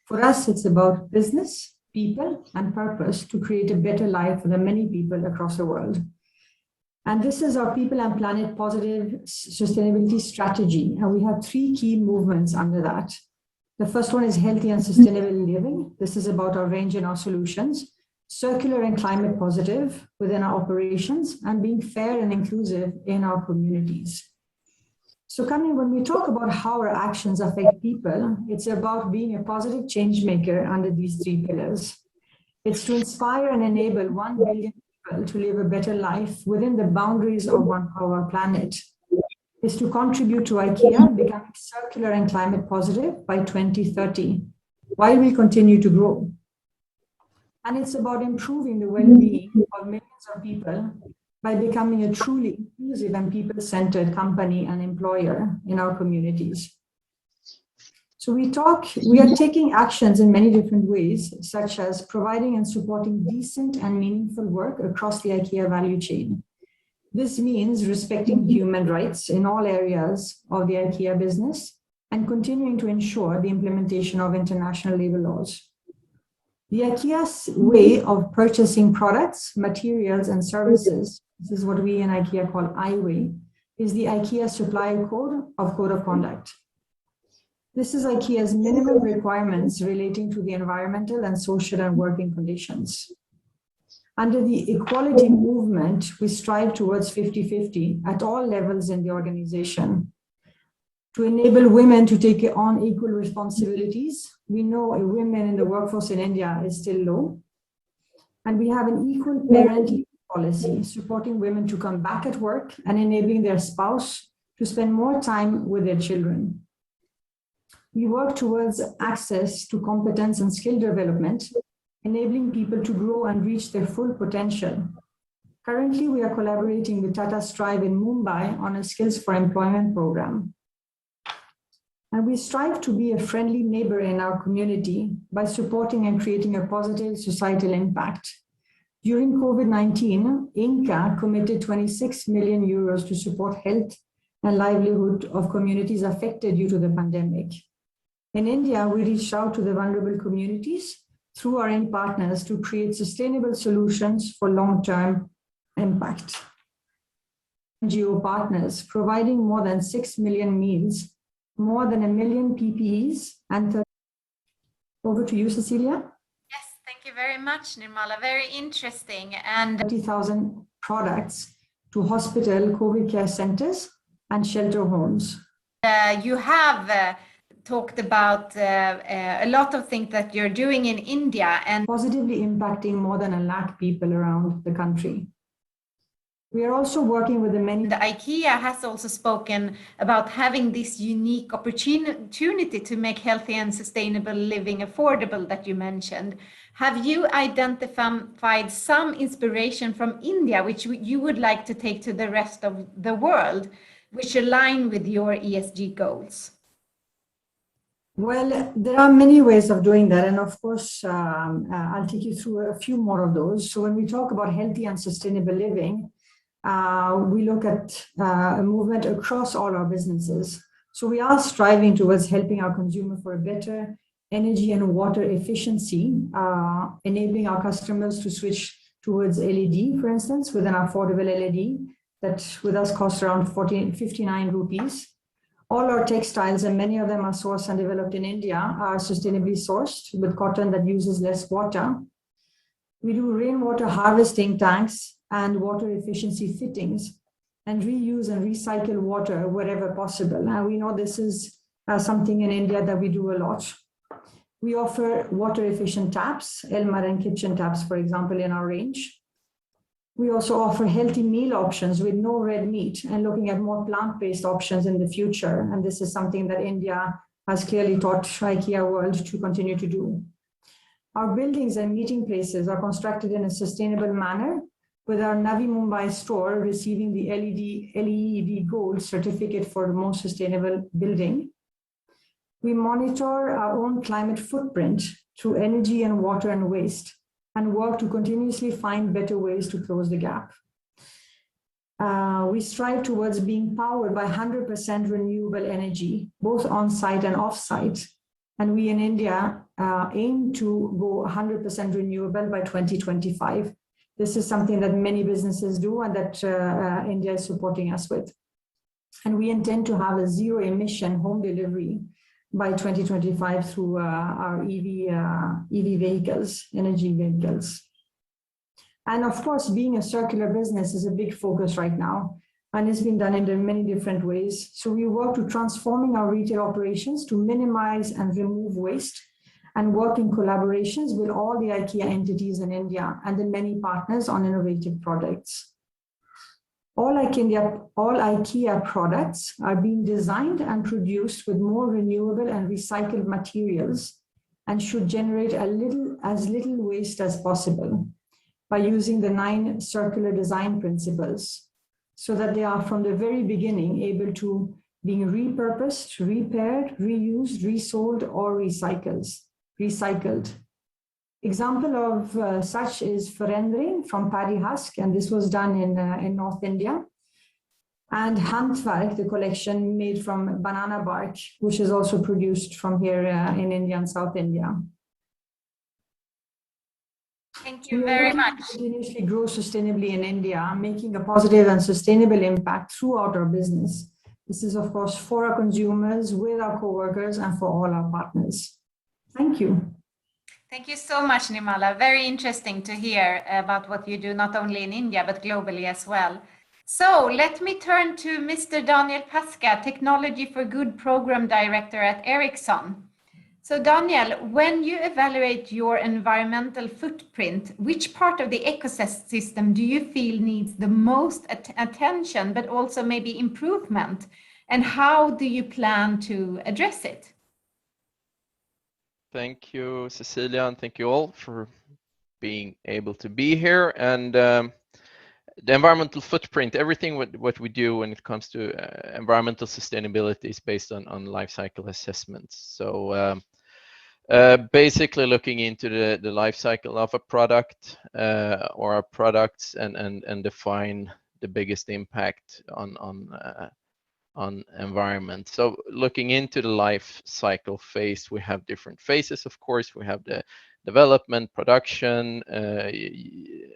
S8: For us, it's about business, people, and purpose to create a better life for the many people across the world. And this is our People and Planet Positive Sustainability Strategy, and we have 3 key movements under that. The first one is Healthy and Sustainable Living. This is about our range and our solutions. Circular and climate positive within our operations, and being fair and inclusive in our communities. So when we talk about how our actions affect people, it's about being a positive change maker under these 3 pillars. It's to inspire and enable 1 billion people to live a better life within the boundaries of our planet. is to contribute to IKEA becoming circular and climate positive by 2030, while we continue to grow. And it's about improving the well-being of millions of people by becoming a truly inclusive and people-centered company and employer in our communities. So we are taking actions in many different ways, such as providing and supporting decent and meaningful work across the IKEA value chain. This means respecting human rights in all areas of the IKEA business and continuing to ensure the implementation of international labor laws. The IKEA's way of purchasing products, materials, and services, this is what we in IKEA call I-Way, is the IKEA Supplier Code of Conduct. This is IKEA's minimum requirements relating to the environmental and social and working conditions. Under the equality movement, we strive towards 50-50 at all levels in the organization. To enable women to take on equal responsibilities, we know women in the workforce in India is still low. And we have an equal parent leave policy supporting women to come back at work and enabling their spouse to spend more time with their children. We work towards access to competence and skill development, enabling people to grow and reach their full potential. Currently, we are collaborating with Tata Strive in Mumbai on a Skills for Employment program. And we strive to be a friendly neighbor in our community by supporting and creating a positive societal impact. During COVID-19, Inca committed 26 million euros to support health and livelihood of communities affected due to the pandemic. In India, we reached out to the vulnerable communities through our end partners to create sustainable solutions for long-term impact. NGO partners providing more than 6 million meals, more than 1 million PPEs, and over to you, Cecilia.
S7: Yes, thank you very much, Nirmala. Very interesting. And
S8: 30,000 products to hospital, COVID care centers, and shelter homes.
S7: You have talked about a lot of things that you're doing in India and
S8: positively impacting more than 1 lakh people around the country. We are also working with the
S7: IKEA has also spoken about having this unique opportunity to make healthy and sustainable living affordable that you mentioned. Have you identified some inspiration from India, which you would like to take to the rest of the world, which align with your ESG goals?
S8: Well, there are many ways of doing that. And of course, I'll take you through a few more of those. So when we talk about healthy and sustainable living, we look at a movement across all our businesses. So we are striving towards helping our consumer for a better energy and water efficiency, enabling our customers to switch towards LED, for instance, with an affordable LED that with us costs around 59 rupees. All our textiles, and many of them are sourced and developed in India, are sustainably sourced with cotton that uses less water. We do rainwater harvesting tanks and water efficiency fittings and reuse and recycle water wherever possible. Now we know this is something in India that we do a lot. We offer water efficient taps, Elmar and kitchen taps, for example, in our range. We also offer healthy meal options with no red meat and looking at more plant-based options in the future. And this is something that India has clearly taught IKEA World to continue to do. Our buildings and meeting places are constructed in a sustainable manner, with our Navi Mumbai store receiving the LEED Gold certificate for the most sustainable building. We monitor our own climate footprint through energy and water and waste, and work to continuously find better ways to close the gap. We strive towards being powered by 100% renewable energy, both on-site and off-site. And we in India aim to go 100% renewable by 2025. This is something that many businesses do and that India is supporting us with. And we intend to have a zero emission home delivery by 2025 through our EV vehicles, energy vehicles. And of course, being a circular business is a big focus right now, and it's been done in many different ways. So we work to transforming our retail operations to minimize and remove waste, and work in collaborations with all the IKEA entities in India and the many partners on innovative products. All IKEA products are being designed and produced with more renewable and recycled materials and should generate as little waste as possible by using the 9 circular design principles, so that they are from the very beginning able to being repurposed, repaired, reused, resold, or recycled. Example of such is Förändring from paddy husk, and this was done in North India. And Hantverk, the collection made from banana bark, which is also produced from here in India and South India.
S7: Thank you very much.
S8: Continuously grow sustainably in India, making a positive and sustainable impact throughout our business. This is, of course, for our consumers, with our co-workers, and for all our partners. Thank you.
S7: Thank you so much, Nirmala. Very interesting to hear about what you do, not only in India, but globally as well. So let me turn to Mr. Daniel Pasca, Technology for Good Program Director at Ericsson. So Daniel, when you evaluate your environmental footprint, which part of the ecosystem do you feel needs the most attention, but also maybe improvement? And how do you plan to address it?
S9: Thank you, Cecilia, and thank you all for being able to be here. And the environmental footprint, everything what we do when it comes to environmental sustainability is based on life cycle assessments. So basically looking into the life cycle of a product or our products and define the biggest impact on environment. So looking into the life cycle phase, we have different phases, of course. We have the development, production,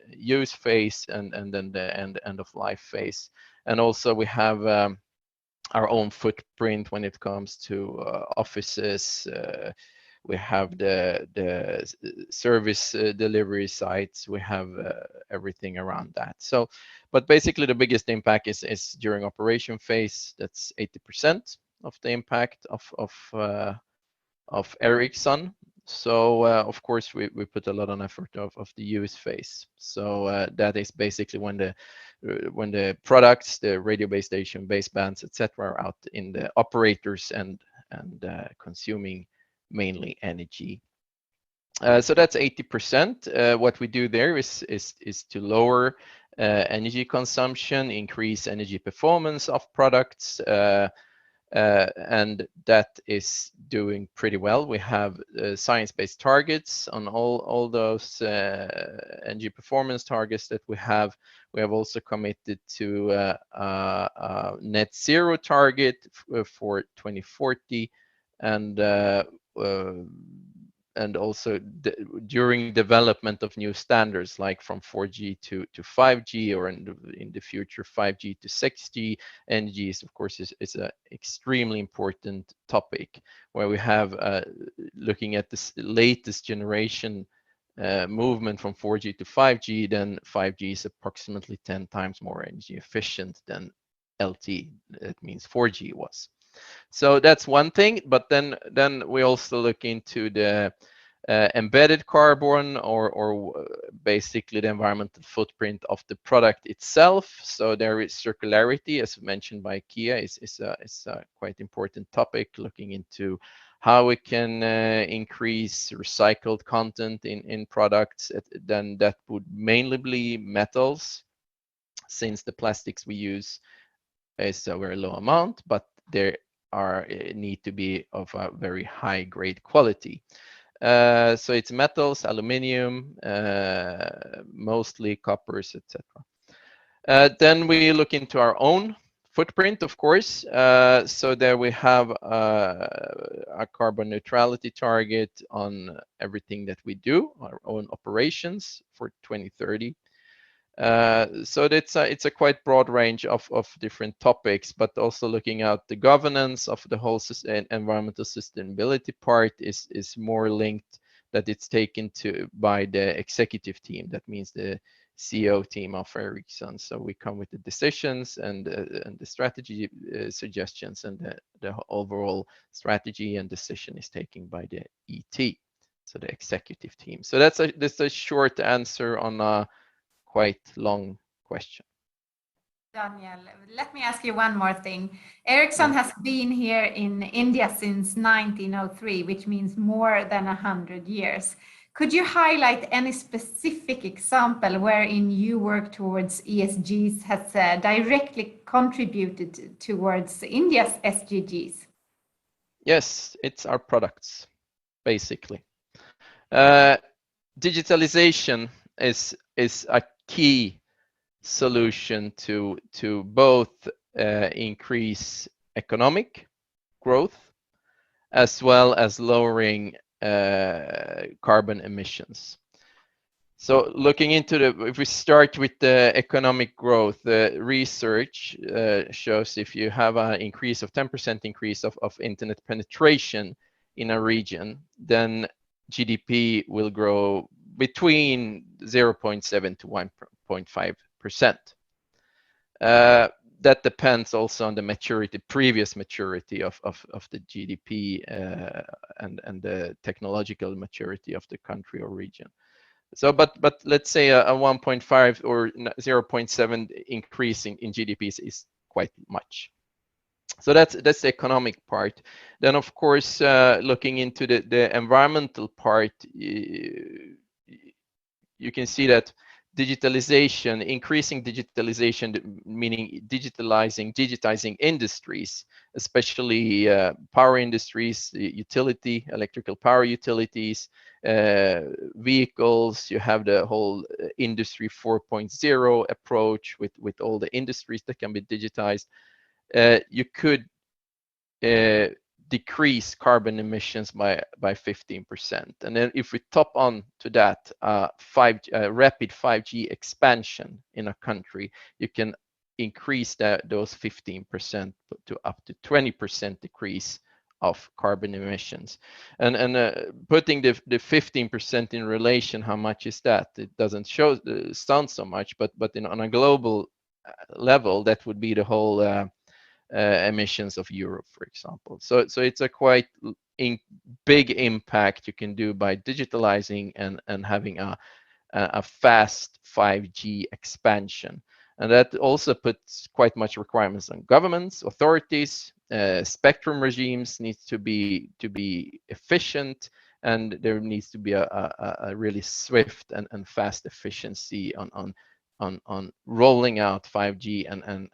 S9: use phase, and then the end of life phase. And also we have our own footprint when it comes to offices. We have the service delivery sites. We have everything around that. So, but basically the biggest impact is during operation phase. That's 80% of the impact of Ericsson. So of course we put a lot of effort of the use phase. So that is basically when the products, the radio base station, basebands, etc., are out in the operators and consuming mainly energy. So that's 80%. What we do there is to lower energy consumption, increase energy performance of products, and that is doing pretty well. We have science-based targets on all those energy performance targets that we have. We have also committed to a NetZero target for 2040, and also during development of new standards, like from 4G to 5G, or in the future 5G to 6G, energy is, of course, is an extremely important topic, where we have looking at this latest generation movement from 4G to 5G, then 5G is approximately 10 times more energy efficient than LTE, that means 4G was. So that's one thing, but then we also look into the embedded carbon or basically the environmental footprint of the product itself. So there is circularity, as mentioned by Kia, is a quite important topic, looking into how we can increase recycled content in products. Then that would mainly be metals, since the plastics we use is a very low amount, but there need to be of a very high grade quality. So it's metals, aluminium, mostly coppers, etc. Then we look into our own footprint, of course. So there we have a carbon neutrality target on everything that we do, our own operations, for 2030. So it's a quite broad range of different topics, but also looking at the governance of the whole environmental sustainability part is more linked, that it's taken to by the executive team. That means the CEO team of Ericsson. So we come with the decisions and the strategy suggestions, and the overall strategy and decision is taken by the ET, so the executive team. So that's a short answer on a quite long question.
S7: Daniel, let me ask you one more thing. Ericsson has been here in India since 1903, which means more than 100 years. Could you highlight any specific example wherein you work towards ESGs has directly contributed towards India's SDGs?
S9: Yes, it's our products, basically. Digitalization is a key solution to both increase economic growth as well as lowering carbon emissions. So looking into if we start with the economic growth, the research shows if you have an increase of 10% increase of internet penetration in a region, then GDP will grow between 0.7 to 1.5%. That depends also on the previous maturity of the GDP and the technological maturity of the country or region. So, but let's say a 1.5 or 0.7 increase in GDP is quite much. So that's the economic part. Then, of course, looking into the environmental part, you can see that digitalization, increasing digitalization, meaning digitizing industries, especially power industries, electrical power utilities, vehicles. You have the whole industry 4.0 approach with all the industries that can be digitized. You could decrease carbon emissions by 15%. And then if we top on to that rapid 5G expansion in a country, you can increase those 15% to up to 20% decrease of carbon emissions. And putting the 15% in relation, how much is that? It doesn't sound so much, but on a global level, that would be the whole emissions of Europe, for example. So it's a quite big impact you can do by digitalizing and having a fast 5G expansion. And that also puts quite much requirements on governments, authorities, spectrum regimes needs to be efficient, and there needs to be a really swift and fast efficiency on rolling out 5G and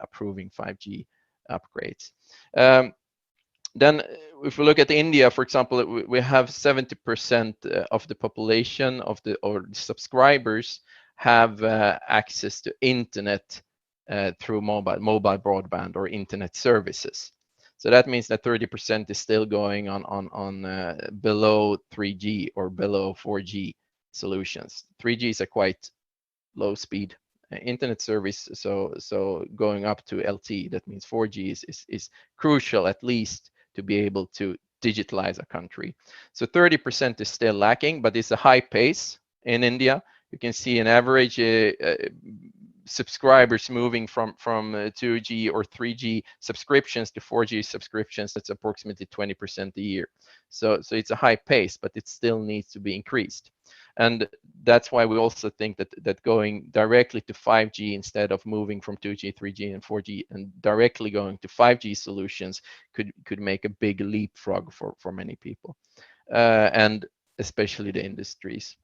S9: approving 5G upgrades. Then if we look at India, for example, we have 70% of the population or the subscribers have access to internet through mobile broadband or internet services. So that means that 30% is still going on below 3G or below 4G solutions. 3G is a quite low speed internet service, so going up to LTE, that means 4G is crucial, at least to be able to digitalize a country. So 30% is still lacking, but it's a high pace in India. You can see an average subscribers moving from 2G or 3G subscriptions to 4G subscriptions. That's approximately 20% a year. So it's a high pace, but it still needs to be increased. And that's why we also think that going directly to 5G instead of moving from 2G, 3G, and 4G and directly going to 5G solutions could make a big leapfrog for many people, and especially the industries.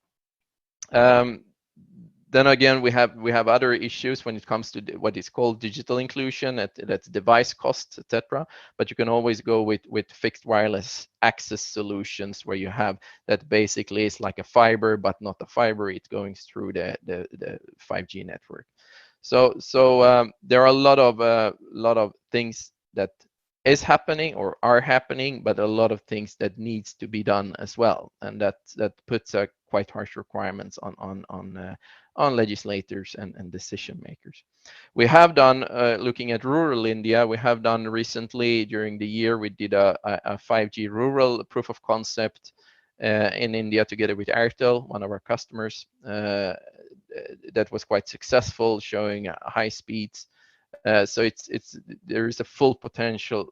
S9: Then again, we have other issues when it comes to what is called digital inclusion, that's device costs, etc. But you can always go with fixed wireless access solutions where you have that basically is like a fiber, but not a fiber. It's going through the 5G network. So there are a lot of things that is happening or are happening, but a lot of things that needs to be done as well, and that puts quite harsh requirements on legislators and decision makers. We have done, looking at rural India, we have done recently during the year, we did a 5G rural proof of concept in India together with Airtel, one of our customers. That was quite successful, showing high speeds. So there is a full potential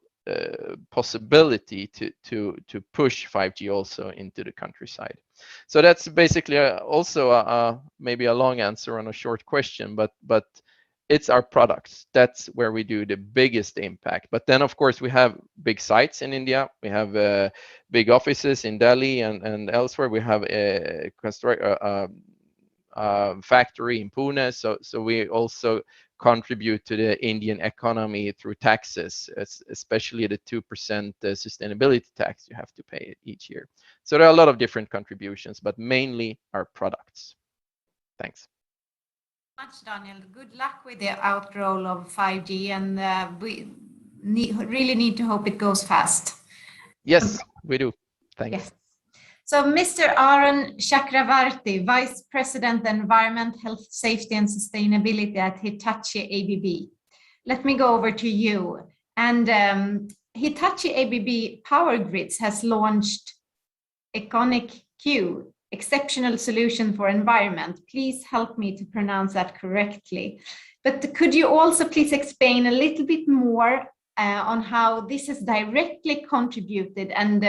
S9: possibility to push 5G also into the countryside. So that's basically also maybe a long answer on a short question, but it's our products. That's where we do the biggest impact. But then, of course, we have big sites in India. We have big offices in Delhi and elsewhere. We have a factory in Pune. So we also contribute to the Indian economy through taxes, especially the 2% sustainability tax you have to pay each year. So there are a lot of different contributions, but mainly our products. Thanks.
S7: Much, Daniel. Good luck with the outroll of 5G, and we really need to hope it goes fast.
S9: Yes, we do. Thanks.
S7: Yes. So Mr. Arun Chakravarti, Vice President, Environment, Health, Safety and Sustainability at Hitachi ABB. Let me go over to you. And Hitachi ABB Power Grids has launched Econic Q, Exceptional Solution for Environment. Please help me to pronounce that correctly. But could you also please explain a little bit more on how this has directly contributed and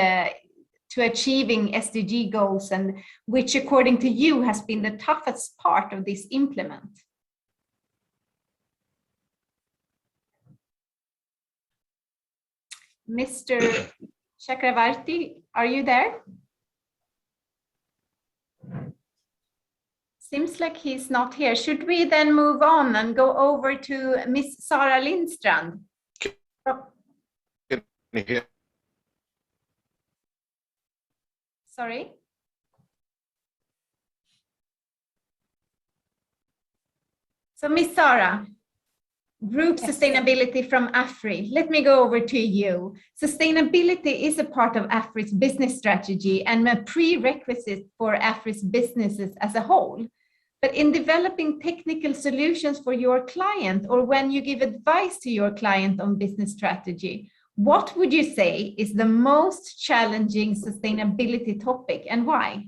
S7: to achieving SDG goals, and which, according to you, has been the toughest part of this implement? Mr. Chakravarti, are you there? Seems like he's not here. Should we then move on and go over to Miss Sara Lindstrand? Sorry? So Miss Sara, Group Sustainability from AFRY. Let me go over to you. Sustainability is a part of AFRY's business strategy and a prerequisite for AFRY's businesses as a whole. But in developing technical solutions for your client, or when you give advice to your client on business strategy, what would you say is the most challenging sustainability topic and why?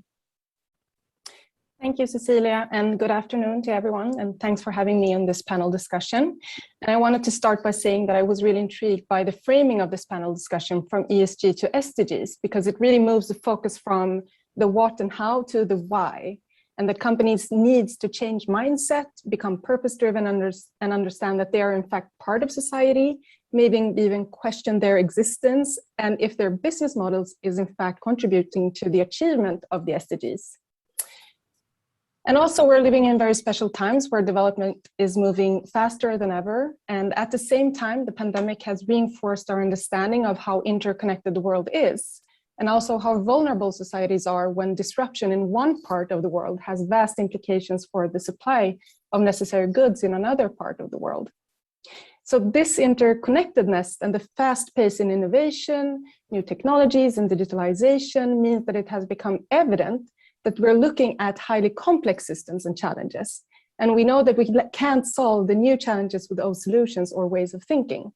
S10: Thank you, Cecilia, and good afternoon to everyone, and thanks for having me on this panel discussion. And I wanted to start by saying that I was really intrigued by the framing of this panel discussion from ESG to SDGs, because it really moves the focus from the what and how to the why, and that companies needs to change mindset, become purpose-driven, and understand that they are in fact part of society, maybe even question their existence, and if their business models is in fact contributing to the achievement of the SDGs. And also, we're living in very special times where development is moving faster than ever. And at the same time, the pandemic has reinforced our understanding of how interconnected the world is, and also how vulnerable societies are when disruption in one part of the world has vast implications for the supply of necessary goods in another part of the world. So this interconnectedness and the fast pace in innovation, new technologies and digitalization means that it has become evident that we're looking at highly complex systems and challenges. And we know that we can't solve the new challenges with old solutions or ways of thinking.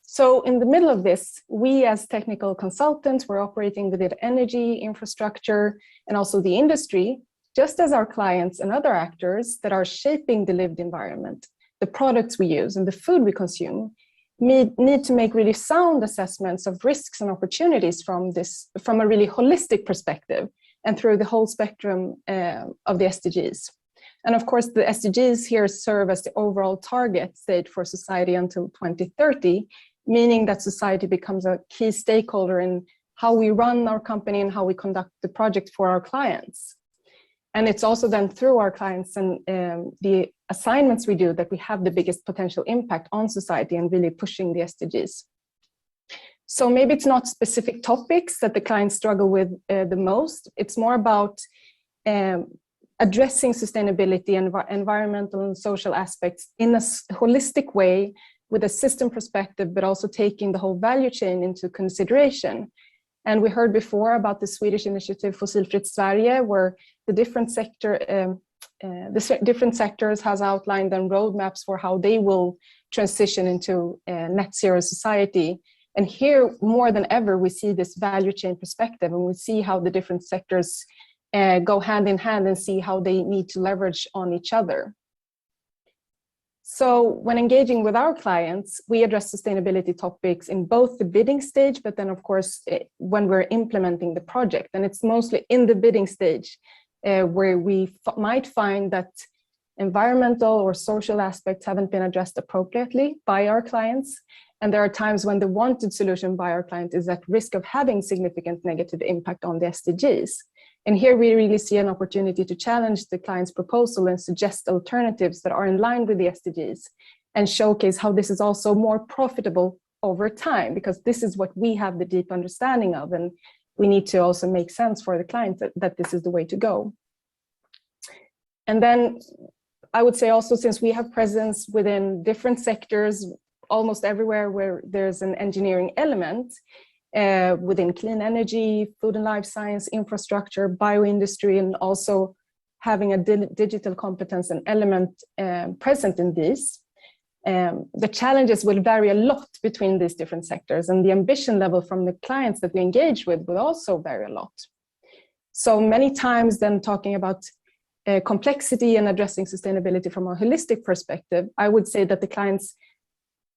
S10: So in the middle of this, we as technical consultants, we're operating within energy, infrastructure, and also the industry, just as our clients and other actors that are shaping the lived environment, the products we use and the food we consume, need to make really sound assessments of risks and opportunities from a really holistic perspective and through the whole spectrum of the SDGs. And of course, the SDGs here serve as the overall target state for society until 2030, meaning that society becomes a key stakeholder in how we run our company and how we conduct the project for our clients. And it's also then through our clients and the assignments we do that we have the biggest potential impact on society and really pushing the SDGs. So maybe it's not specific topics that the clients struggle with the most. It's more about addressing sustainability and environmental and social aspects in a holistic way with a system perspective, but also taking the whole value chain into consideration. And we heard before about the Swedish initiative Fossilfritt Sverige, where the different sectors has outlined then roadmaps for how they will transition into a net zero society. And here, more than ever, we see this value chain perspective, and we see how the different sectors go hand in hand and see how they need to leverage on each other. So when engaging with our clients, we address sustainability topics in both the bidding stage, but then of course, when we're implementing the project. And it's mostly in the bidding stage where we might find that environmental or social aspects haven't been addressed appropriately by our clients. And there are times when the wanted solution by our client is at risk of having significant negative impact on the SDGs. And here we really see an opportunity to challenge the client's proposal and suggest alternatives that are in line with the SDGs and showcase how this is also more profitable over time, because this is what we have the deep understanding of, and we need to also make sense for the client that this is the way to go. And then I would say also, since we have presence within different sectors, almost everywhere where there's an engineering element, within clean energy, food and life science, infrastructure, bioindustry, and also having a digital competence and element present in these, the challenges will vary a lot between these different sectors, and the ambition level from the clients that we engage with will also vary a lot. So many times then talking about complexity and addressing sustainability from a holistic perspective, I would say that the clients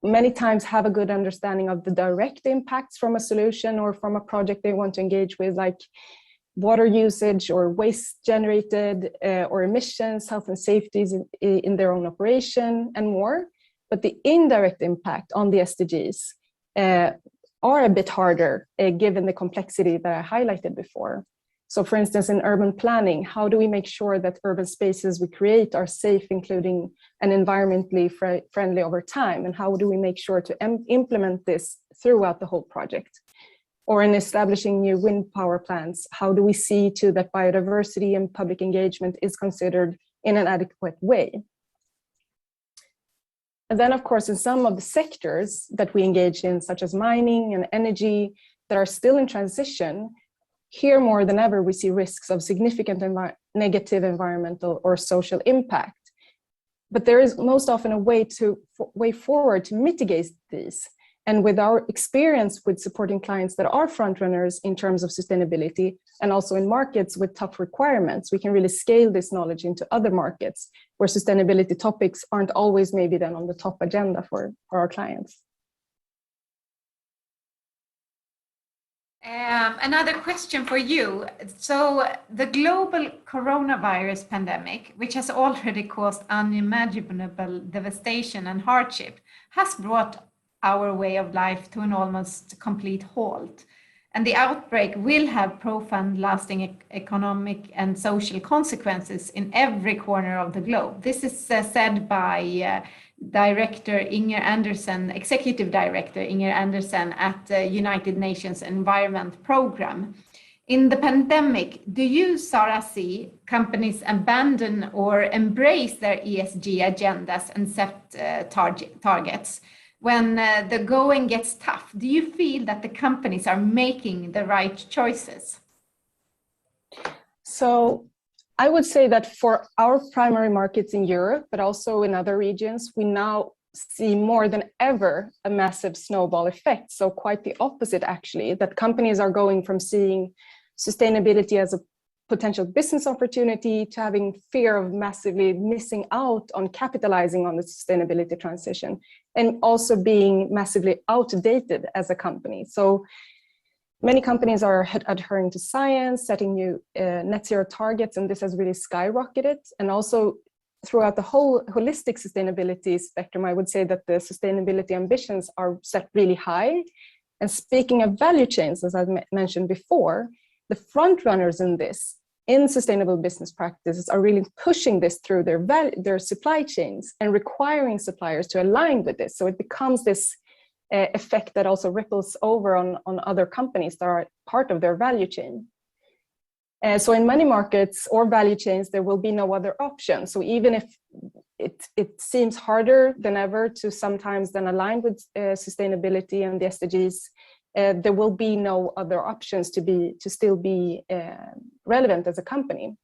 S10: many times have a good understanding of the direct impacts from a solution or from a project they want to engage with, like water usage or waste generated or emissions, health and safety in their own operation and more. But the indirect impact on the SDGs are a bit harder given the complexity that I highlighted before. So for instance, in urban planning, how do we make sure that urban spaces we create are safe, including and environmentally friendly over time? And how do we make sure to implement this throughout the whole project? Or in establishing new wind power plants, how do we see to that biodiversity and public engagement is considered in an adequate way? And then, of course, in some of the sectors that we engage in, such as mining and energy, that are still in transition, here more than ever, we see risks of significant negative environmental or social impact. But there is most often a way forward to mitigate these. And with our experience with supporting clients that are frontrunners in terms of sustainability, and also in markets with tough requirements, we can really scale this knowledge into other markets where sustainability topics aren't always maybe then on the top agenda for our clients.
S7: Another question for you. So the global coronavirus pandemic, which has already caused unimaginable devastation and hardship, has brought our way of life to an almost complete halt. And the outbreak will have profound lasting economic and social consequences in every corner of the globe. This is said by Director Inger Andersen, Executive Director Inger Andersen at the United Nations Environment Programme. In the pandemic, do you, Sara, see companies abandon or embrace their ESG agendas and set targets? When the going gets tough, do you feel that the companies are making the right choices?
S10: So I would say that for our primary markets in Europe, but also in other regions, we now see more than ever a massive snowball effect. So quite the opposite, actually, that companies are going from seeing sustainability as a potential business opportunity to having fear of massively missing out on capitalizing on the sustainability transition, and also being massively outdated as a company. So many companies are adhering to science, setting new net zero targets, and this has really skyrocketed. And also throughout the whole holistic sustainability spectrum, I would say that the sustainability ambitions are set really high. And speaking of value chains, as I mentioned before, the front runners in this, in sustainable business practices, are really pushing this through their supply chains and requiring suppliers to align with this. So it becomes this effect that also ripples over on other companies that are part of their value chain. So in many markets or value chains, there will be no other option. So even if it seems harder than ever to sometimes then align with sustainability and the SDGs, there will be no other options to still be relevant as a company.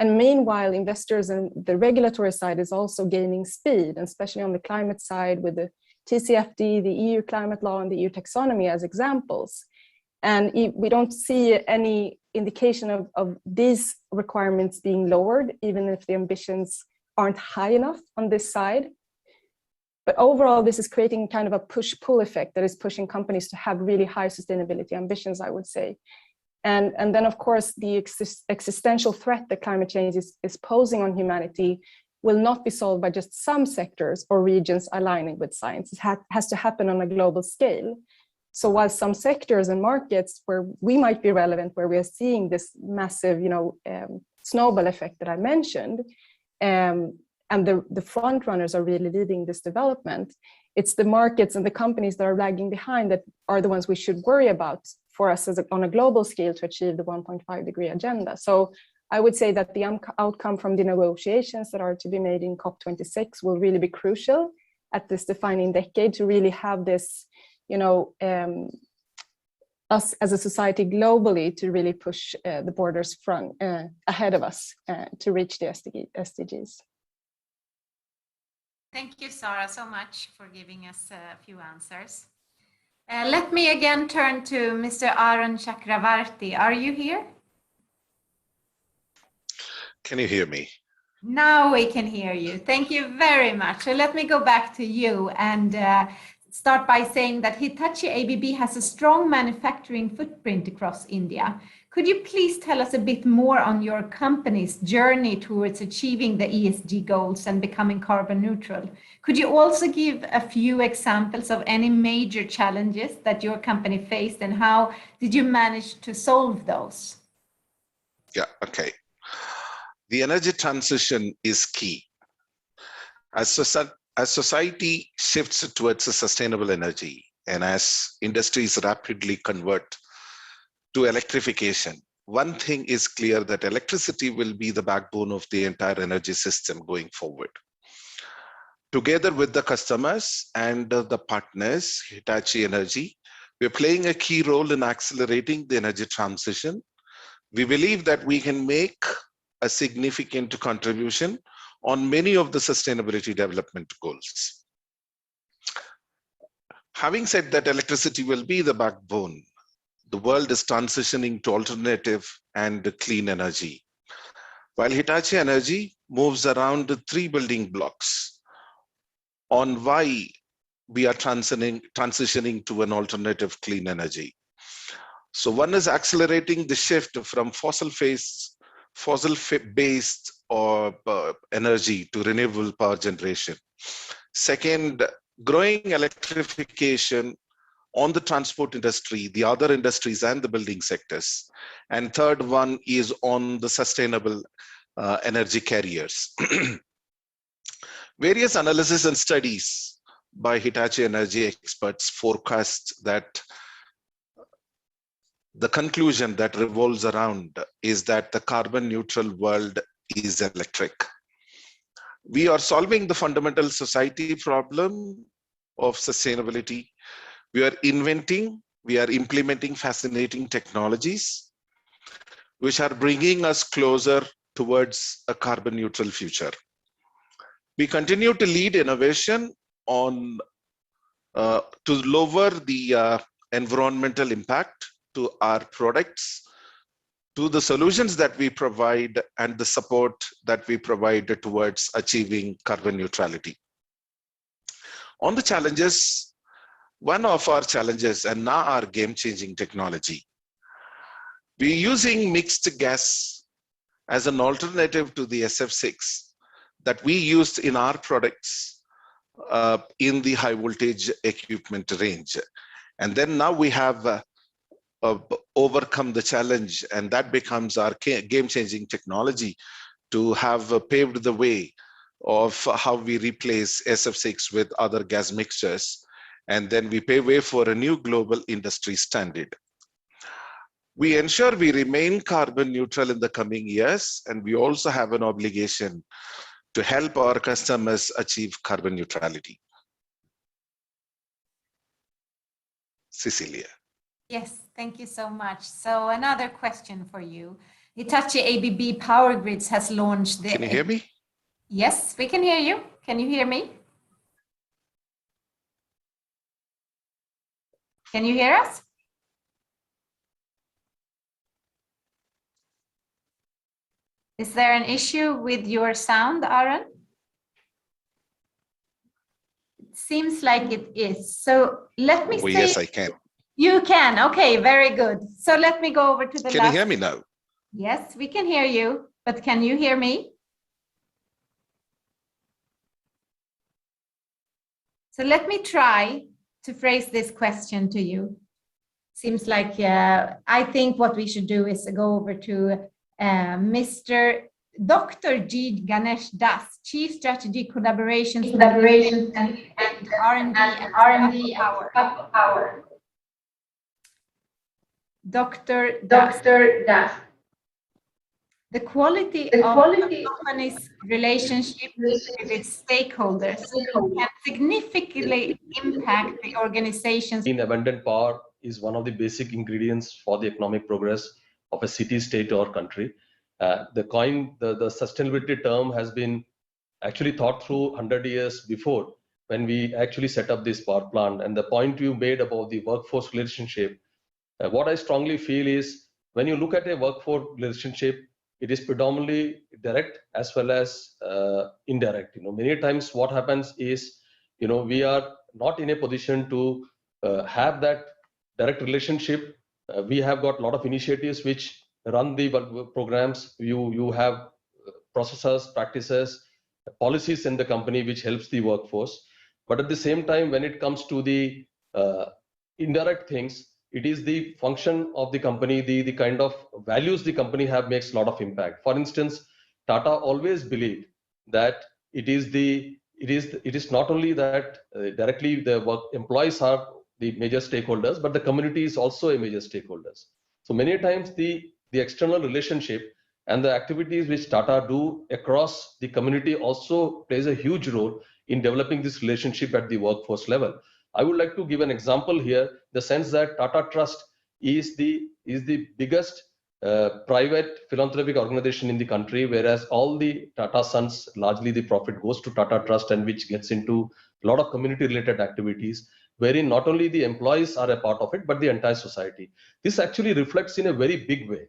S10: And meanwhile, investors and the regulatory side is also gaining speed, and especially on the climate side with the TCFD, the EU climate law, and the EU taxonomy as examples. And we don't see any indication of these requirements being lowered, even if the ambitions aren't high enough on this side. But overall, this is creating kind of a push-pull effect that is pushing companies to have really high sustainability ambitions, I would say. And then, of course, the existential threat that climate change is posing on humanity will not be solved by just some sectors or regions aligning with science. It has to happen on a global scale. So while some sectors and markets where we might be relevant, where we are seeing this massive, snowball effect that I mentioned, and the front runners are really leading this development, it's the markets and the companies that are lagging behind that are the ones we should worry about for us on a global scale to achieve the 1.5-degree agenda. So I would say that the outcome from the negotiations that are to be made in COP26 will really be crucial at this defining decade to really have this, us as a society globally to really push the borders ahead of us to reach the SDGs.
S7: Thank you, Sarah, so much for giving us a few answers. Let me again turn to Mr. Arun Chakravarti. Are you here?
S11: Can you hear me?
S7: Now we can hear you. Thank you very much. So let me go back to you and start by saying that Hitachi ABB has a strong manufacturing footprint across India. Could you please tell us a bit more on your company's journey towards achieving the ESG goals and becoming carbon neutral? Could you also give a few examples of any major challenges that your company faced and how did you manage to solve those?
S11: Yeah, okay. The energy transition is key. As society shifts towards a sustainable energy and as industries rapidly convert to electrification, one thing is clear that electricity will be the backbone of the entire energy system going forward. Together with the customers and the partners, Hitachi Energy, we're playing a key role in accelerating the energy transition. We believe that we can make a significant contribution on many of the sustainability development goals. Having said that electricity will be the backbone, the world is transitioning to alternative and clean energy. While Hitachi Energy moves around the 3 building blocks on why we are transitioning to an alternative clean energy. So one is accelerating the shift from fossil-based energy to renewable power generation. Second, growing electrification on the transport industry, the other industries and the building sectors. And third one is on the sustainable energy carriers. Various analysis and studies by Hitachi Energy experts forecast that the conclusion that revolves around is that the carbon neutral world is electric. We are solving the fundamental society problem of sustainability. We are implementing fascinating technologies which are bringing us closer towards a carbon neutral future. We continue to lead innovation on to lower the environmental impact to our products, to the solutions that we provide and the support that we provide towards achieving carbon neutrality. On the challenges, one of our challenges and now our game-changing technology. We're using mixed gas as an alternative to the SF6 that we used in our products in the high voltage equipment range. And then now we have overcome the challenge, and that becomes our game-changing technology to have paved the way of how we replace SF6 with other gas mixtures. And then we pave way for a new global industry standard. We ensure we remain carbon neutral in the coming years, and we also have an obligation to help our customers achieve carbon neutrality. Cecilia.
S7: Yes, thank you so much. So another question for you. Hitachi ABB Power Grids has launched the...
S11: Can you hear me?
S7: Yes, we can hear you. Can you hear me? Can you hear us? Is there an issue with your sound, Aaron? It seems like it is. So let me say...
S11: Yes, I can.
S7: You can. Okay, very good. So let me go over to the
S11: Can you hear me now?
S7: Yes, we can hear you. But can you hear me? So let me try to phrase this question to you. Seems like I think what we should do is go over to Mr. Dr. G. Ganesh Das, Chief Strategy Collaborations and R&D at Power. Dr. Das. The quality of a company's relationship with its stakeholders can significantly impact the organization's.
S12: In abundant power is one of the basic ingredients for the economic progress of a city, state, or country. The sustainability term has been actually thought through 100 years before when we actually set up this power plant. And the point you made about the workforce relationship, what I strongly feel is when you look at a workforce relationship, it is predominantly direct as well as indirect. Many times what happens is, we are not in a position to have that direct relationship. We have got a lot of initiatives which run the programs. You have processes, practices, policies in the company which helps the workforce. But at the same time, when it comes to the indirect things, it is the function of the company, the kind of values the company have makes a lot of impact. For instance, Tata always believed that it is not only that directly the employees are the major stakeholders, but the community is also a major stakeholders. So many times the external relationship and the activities which Tata do across the community also plays a huge role in developing this relationship at the workforce level. I would like to give an example here, the sense that Tata Trust is the biggest private philanthropic organization in the country, whereas all the Tata Sons, largely the profit goes to Tata Trust, and which gets into a lot of community related activities, wherein not only the employees are a part of it, but the entire society. This actually reflects in a very big way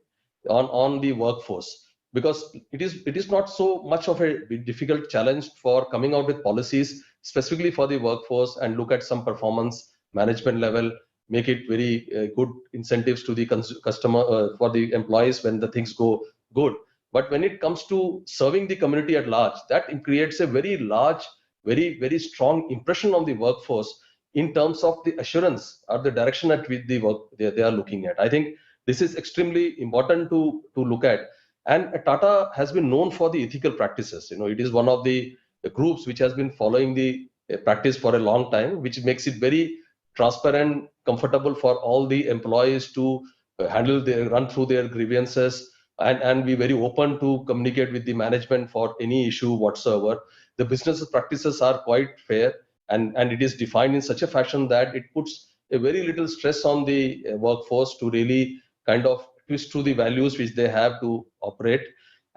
S12: on the workforce, because it is not so much of a difficult challenge for coming out with policies specifically for the workforce and look at some performance management level, make it very good incentives to the customer for the employees when the things go good. But when it comes to serving the community at large, that creates a very large, very strong impression on the workforce in terms of the assurance or the direction at which the work they are looking at. I think this is extremely important to look at. And Tata has been known for the ethical practices. It is one of the groups which has been following the practice for a long time, which makes it very transparent, comfortable for all the employees to run through their grievances and be very open to communicate with the management for any issue whatsoever. The business practices are quite fair, and it is defined in such a fashion that it puts a very little stress on the workforce to really kind of twist through the values which they have to operate.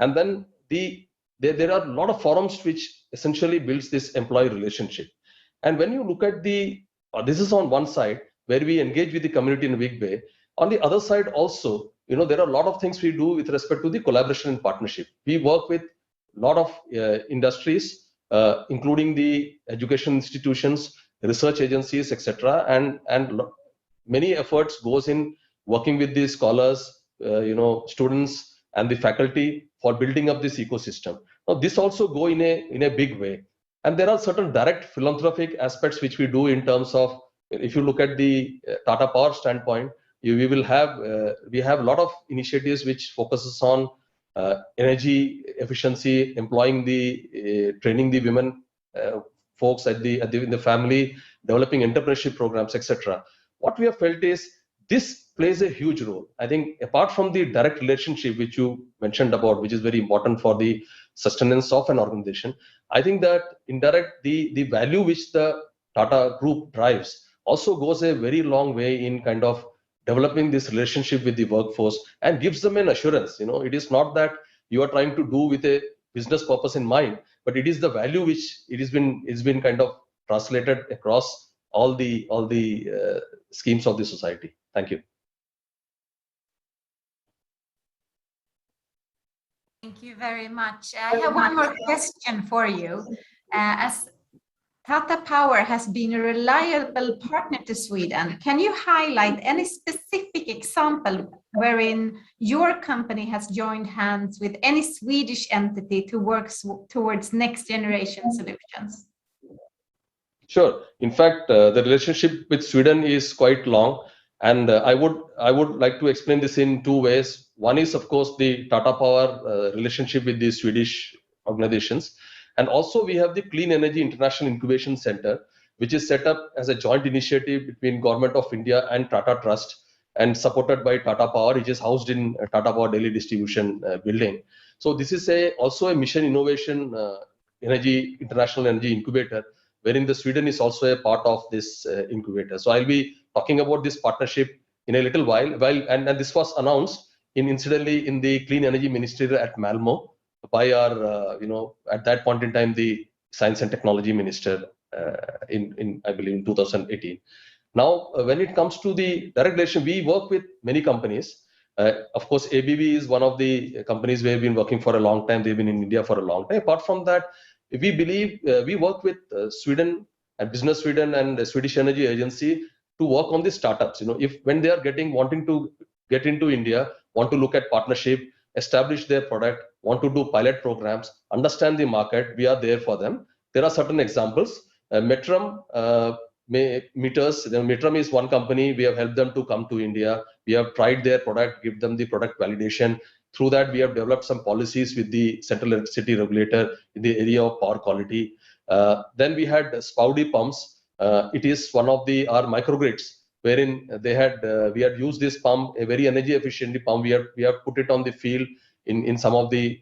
S12: And then there are a lot of forums which essentially builds this employee relationship. And when you look at this is on one side where we engage with the community in a big way. On the other side also, there are a lot of things we do with respect to the collaboration and partnership. We work with a lot of industries, including the education institutions, research agencies, etc. And many efforts goes in working with the scholars, students and the faculty for building up this ecosystem. Now, this also go in a big way. And there are certain direct philanthropic aspects which we do in terms of, if you look at the Tata Power standpoint, we have a lot of initiatives which focuses on energy efficiency, employing training the women folks in the family, developing entrepreneurship programs, etc. What we have felt is this plays a huge role. I think apart from the direct relationship which you mentioned about, which is very important for the sustenance of an organization, I think that indirect the value which the Tata Group drives also goes a very long way in kind of developing this relationship with the workforce and gives them an assurance. It is not that you are trying to do with a business purpose in mind, but it is the value which it's been kind of translated across all the schemes of the society. Thank you.
S7: Thank you very much. I have one more question for you. As Tata Power has been a reliable partner to Sweden, can you highlight any specific example wherein your company has joined hands with any Swedish entity to work towards next generation solutions?
S12: Sure. In fact, the relationship with Sweden is quite long, and I would like to explain this in two ways. One is, of course, the Tata Power relationship with the Swedish organizations, and also we have the Clean Energy International Incubation Center, which is set up as a joint initiative between Government of India and Tata Trust, and supported by Tata Power, which is housed in Tata Power Delhi Distribution Building. So this is also a mission innovation international energy incubator, wherein the Sweden is also a part of this incubator. So I'll be talking about this partnership in a little while. And this was announced incidentally in the Clean Energy Ministry at Malmo by our, at that point in time, the Science and Technology Minister in I believe in 2018. Now, when it comes to the direct relation, we work with many companies. Of course, ABB is one of the companies we have been working for a long time. They've been in India for a long time. Apart from that, we believe we work with Sweden and Business Sweden and the Swedish Energy Agency to work on the startups. If when they are wanting to get into India, want to look at partnership, establish their product, want to do pilot programs, understand the market, we are there for them. There are certain examples. Metrum meters. Metrum is one company. We have helped them to come to India. We have tried their product, give them the product validation. Through that, we have developed some policies with the central electricity regulator in the area of power quality. Then we had Spoudy pumps. It is one of our microgrids, wherein we had used this pump, a very energy efficient pump. We have put it on the field in some of the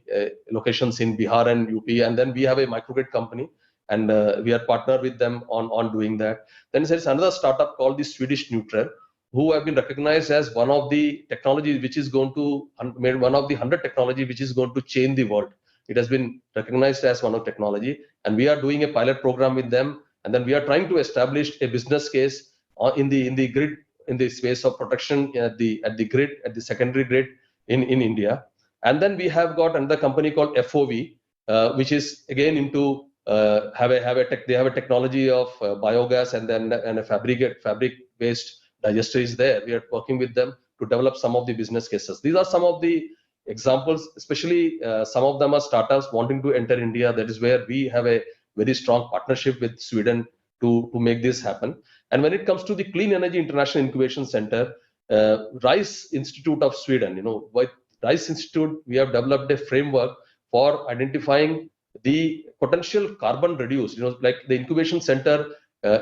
S12: locations in Bihar and UP. And then we have a microgrid company, and we are partnered with them on doing that. Then there's another startup called the Swedish Neutral, who have been recognized as one of the technologies which is going to one of the 100 technology which is going to change the world. It has been recognized as one of technology, and we are doing a pilot program with them. And then we are trying to establish a business case in the grid, in the space of protection at the grid, at the secondary grid in India. And then we have got another company called FOV, which is again into they have a technology of biogas and a fabric-based digester is there. We are working with them to develop some of the business cases. These are some of the examples, especially some of them are startups wanting to enter India. That is where we have a very strong partnership with Sweden to make this happen. And when it comes to the Clean Energy International Incubation Center, RISE Institute of Sweden, with RISE Institute, we have developed a framework for identifying the potential carbon reduced, like the incubation center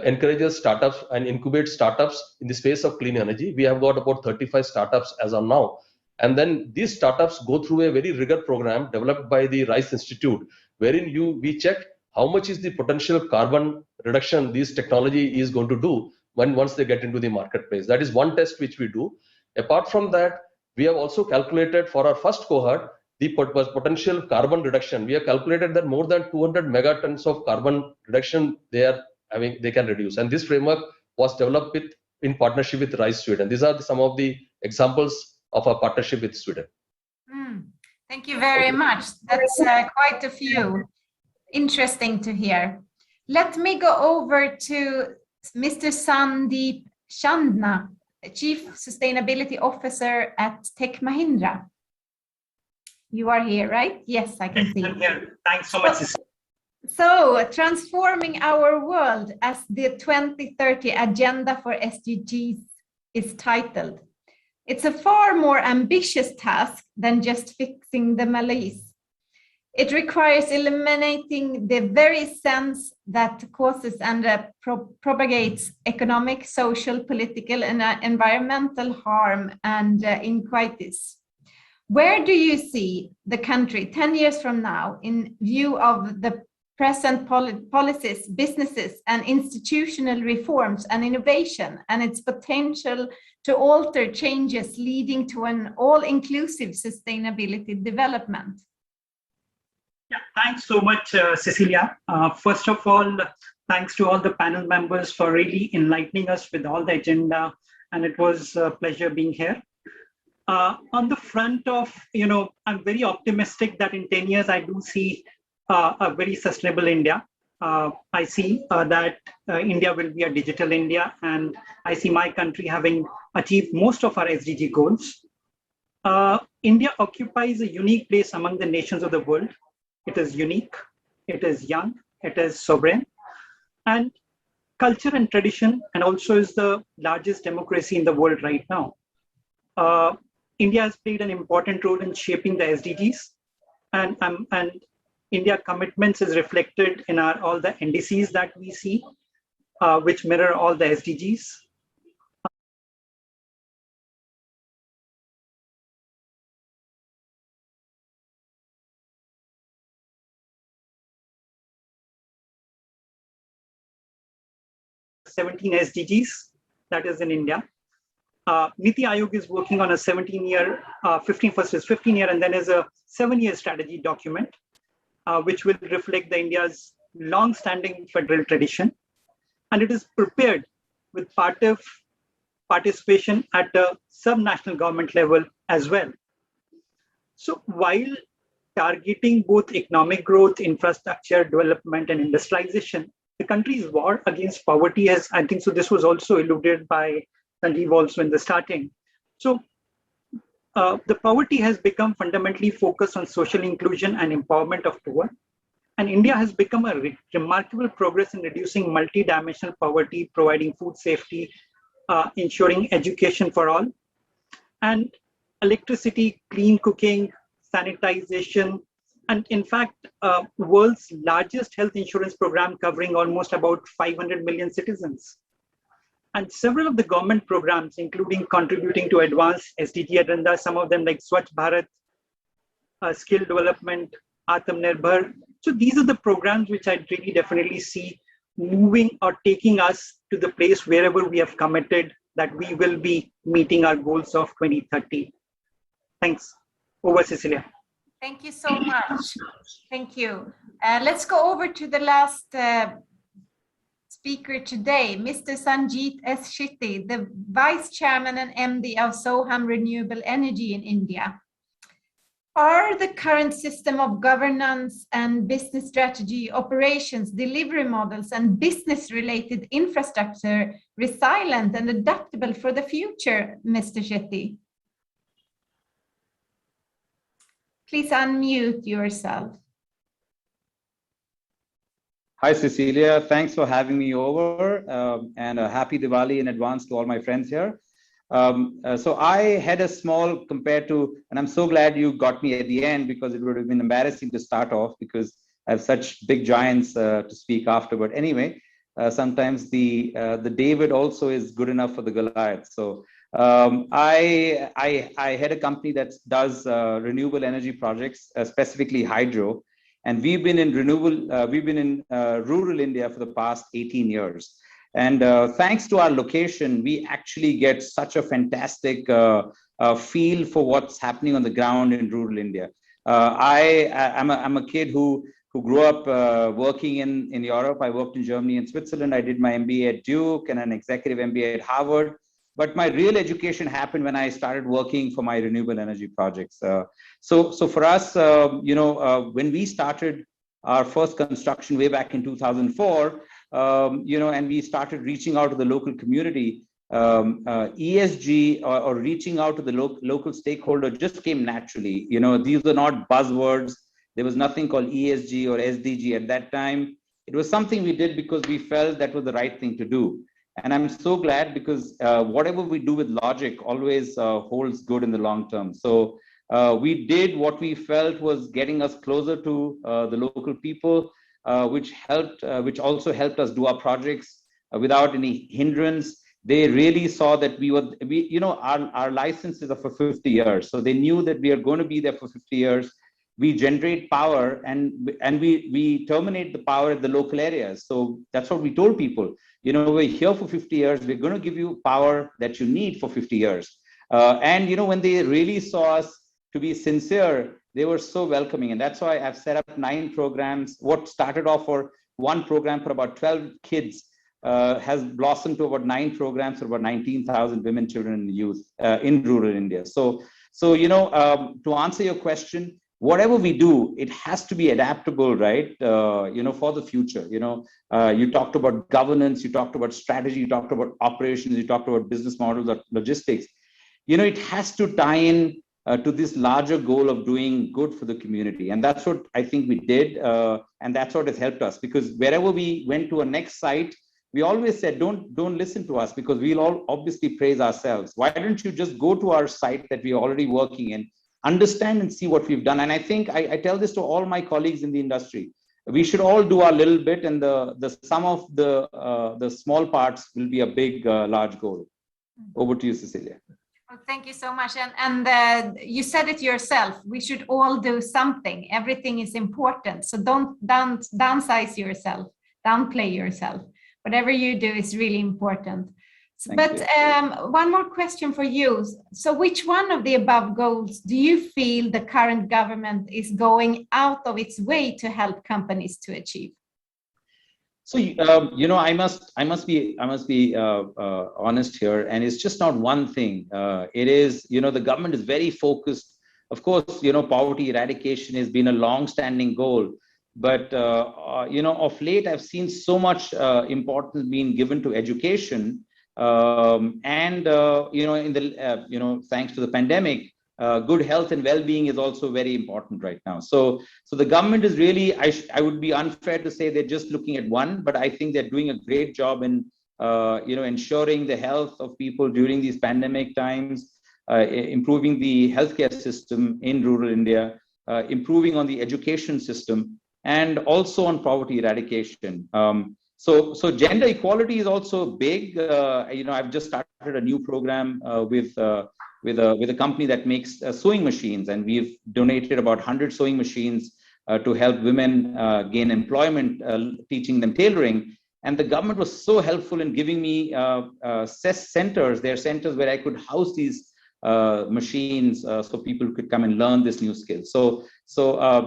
S12: encourages startups and incubates startups in the space of clean energy. We have got about 35 startups as of now. And then these startups go through a very rigorous program developed by the RISE Institute, wherein we check how much is the potential carbon reduction this technology is going to do once they get into the marketplace. That is one test which we do. Apart from that, we have also calculated for our first cohort the potential carbon reduction. We have calculated that more than 200 megatons of carbon reduction they can reduce. And this framework was developed in partnership with RISE Sweden. These are some of the examples of our partnership with Sweden.
S7: Thank you very much. That's quite a few. Interesting to hear. Let me go over to Mr. Sandeep Chandna, Chief Sustainability Officer at Tech Mahindra. You are here, right? Yes, I can see.
S13: I'm here. Thanks so much.
S7: So, transforming our world, as the 2030 Agenda for SDGs is titled. It's a far more ambitious task than just fixing the malaise. It requires eliminating the very sense that causes and propagates economic, social, political, and environmental harm and inequities. Where do you see the country 10 years from now in view of the present policies, businesses, and institutional reforms and innovation, and its potential to alter changes leading to an all-inclusive sustainability development?
S13: Yeah, thanks so much, Cecilia. First of all, thanks to all the panel members for really enlightening us with all the agenda, and it was a pleasure being here. On the front of, I'm very optimistic that in 10 years, I do see a very sustainable India. I see that India will be a digital India, and I see my country having achieved most of our SDG goals. India occupies a unique place among the nations of the world. It is unique, it is young, it is sovereign. And culture and tradition, and also is the largest democracy in the world right now. India has played an important role in shaping the SDGs, and India commitments is reflected in all the NDCs that we see, which mirror all the SDGs. (17 SDGs) that is in India. Niti Aayog is working on a 17-year, 15-year, and then is a 7-year strategy document, which will reflect the India's long-standing federal tradition, and it is prepared with part of participation at the sub-national government level as well. So while targeting both economic growth, infrastructure development, and industrialization, the country's war against poverty has, I think, so this was also alluded by Sanjeev also in the starting. So the poverty has become fundamentally focused on social inclusion and empowerment of poor. And India has become a remarkable progress in reducing multidimensional poverty, providing food safety, ensuring education for all, and electricity, clean cooking, sanitization, and in fact, world's largest health insurance program covering almost about 500 million citizens. And several of the government programs, including contributing to advanced SDG agenda, some of them like Swachh Bharat, skill development, Atmanirbhar. So these are the programs which I really definitely see moving or taking us to the place wherever we have committed that we will be meeting our goals of 2030. Thanks. Over, Cecilia.
S7: Thank you so much. Thank you. Let's go over to the last speaker today, Mr. Sanjeev S. Shetty, the Vice Chairman and MD of Soham Renewable Energy in India. Are the current system of governance and business strategy, operations, delivery models, and business-related infrastructure resilient and adaptable for the future, Mr. Shetty? Please unmute yourself.
S14: Hi, Cecilia. Thanks for having me over, and a happy Diwali in advance to all my friends here. So I had a small compared to, and I'm so glad you got me at the end because it would have been embarrassing to start off because I have such big giants to speak after. But anyway, sometimes the David also is good enough for the Goliath. So I had a company that does renewable energy projects, specifically hydro, and we've been in rural India for the past 18 years. And thanks to our location, we actually get such a fantastic feel for what's happening on the ground in rural India. I'm a kid who grew up working in Europe. I worked in Germany and Switzerland. I did my MBA at Duke and an executive MBA at Harvard. But my real education happened when I started working for my renewable energy projects. So for us, when we started our first construction way back in 2004, and we started reaching out to the local community, ESG or reaching out to the local stakeholder just came naturally. These are not buzzwords. There was nothing called ESG or SDG at that time. It was something we did because we felt that was the right thing to do. And I'm so glad because whatever we do with logic always holds good in the long term. So we did what we felt was getting us closer to the local people, which also helped us do our projects without any hindrance. They really saw that our licenses are for 50 years. So they knew that we are going to be there for 50 years. We generate power and we terminate the power at the local areas. So that's what we told people. We're here for 50 years. We're going to give you power that you need for 50 years. And when they really saw us to be sincere, they were so welcoming. And that's why I've set up 9 programs. What started off for one program for about 12 kids has blossomed to about 9 programs for about 19,000 women, children, and youth in rural India. So to answer your question, whatever we do, it has to be adaptable, right? For the future. You talked about governance, you talked about strategy, you talked about operations, you talked about business models, or logistics. It has to tie in to this larger goal of doing good for the community. And that's what I think we did. And that's what has helped us, because wherever we went to a next site, we always said, don't listen to us because we'll all obviously praise ourselves. Why don't you just go to our site that we're already working in, understand and see what we've done? And I think I tell this to all my colleagues in the industry. We should all do our little bit, and the sum of the small parts will be a big, large goal. Over to you, Cecilia.
S7: Well, thank you so much. And you said it yourself. We should all do something. Everything is important. So don't downsize yourself, downplay yourself. Whatever you do is really important. But one more question for you. So which one of the above goals do you feel the current government is going out of its way to help companies to achieve?
S14: So, I must be honest here, and it's just not one thing. It is, the government is very focused. Of course, poverty eradication has been a long-standing goal, but of late I've seen so much importance being given to education, and thanks to the pandemic, good health and well-being is also very important right now. So the government is really, I would be unfair to say they're just looking at one, but I think they're doing a great job in, ensuring the health of people during these pandemic times, improving the healthcare system in rural India, improving on the education system, and also on poverty eradication. So gender equality is also big. I've just started a new program with a company that makes sewing machines, and we've donated about 100 sewing machines to help women gain employment, teaching them tailoring. And the government was so helpful in giving me centers. There are centers where I could house these machines so people could come and learn this new skill. So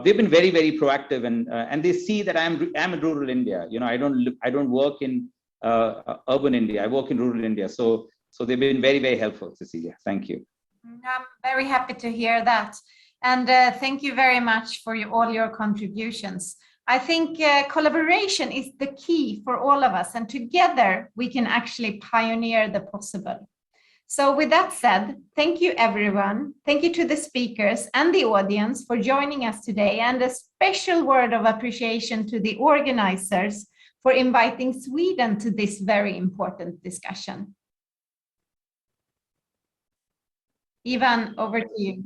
S14: they've been very, very proactive, and they see that I'm in rural India. I don't work in urban India. I work in rural India. So they've been very, very helpful, Cecilia. Thank you.
S7: I'm very happy to hear that. And thank you very much for all your contributions. I think collaboration is the key for all of us, and together we can actually pioneer the possible. So with that said, thank you everyone. Thank you to the speakers and the audience for joining us today, and a special word of appreciation to the organizers for inviting Sweden to this very important discussion. Ivan, over to you.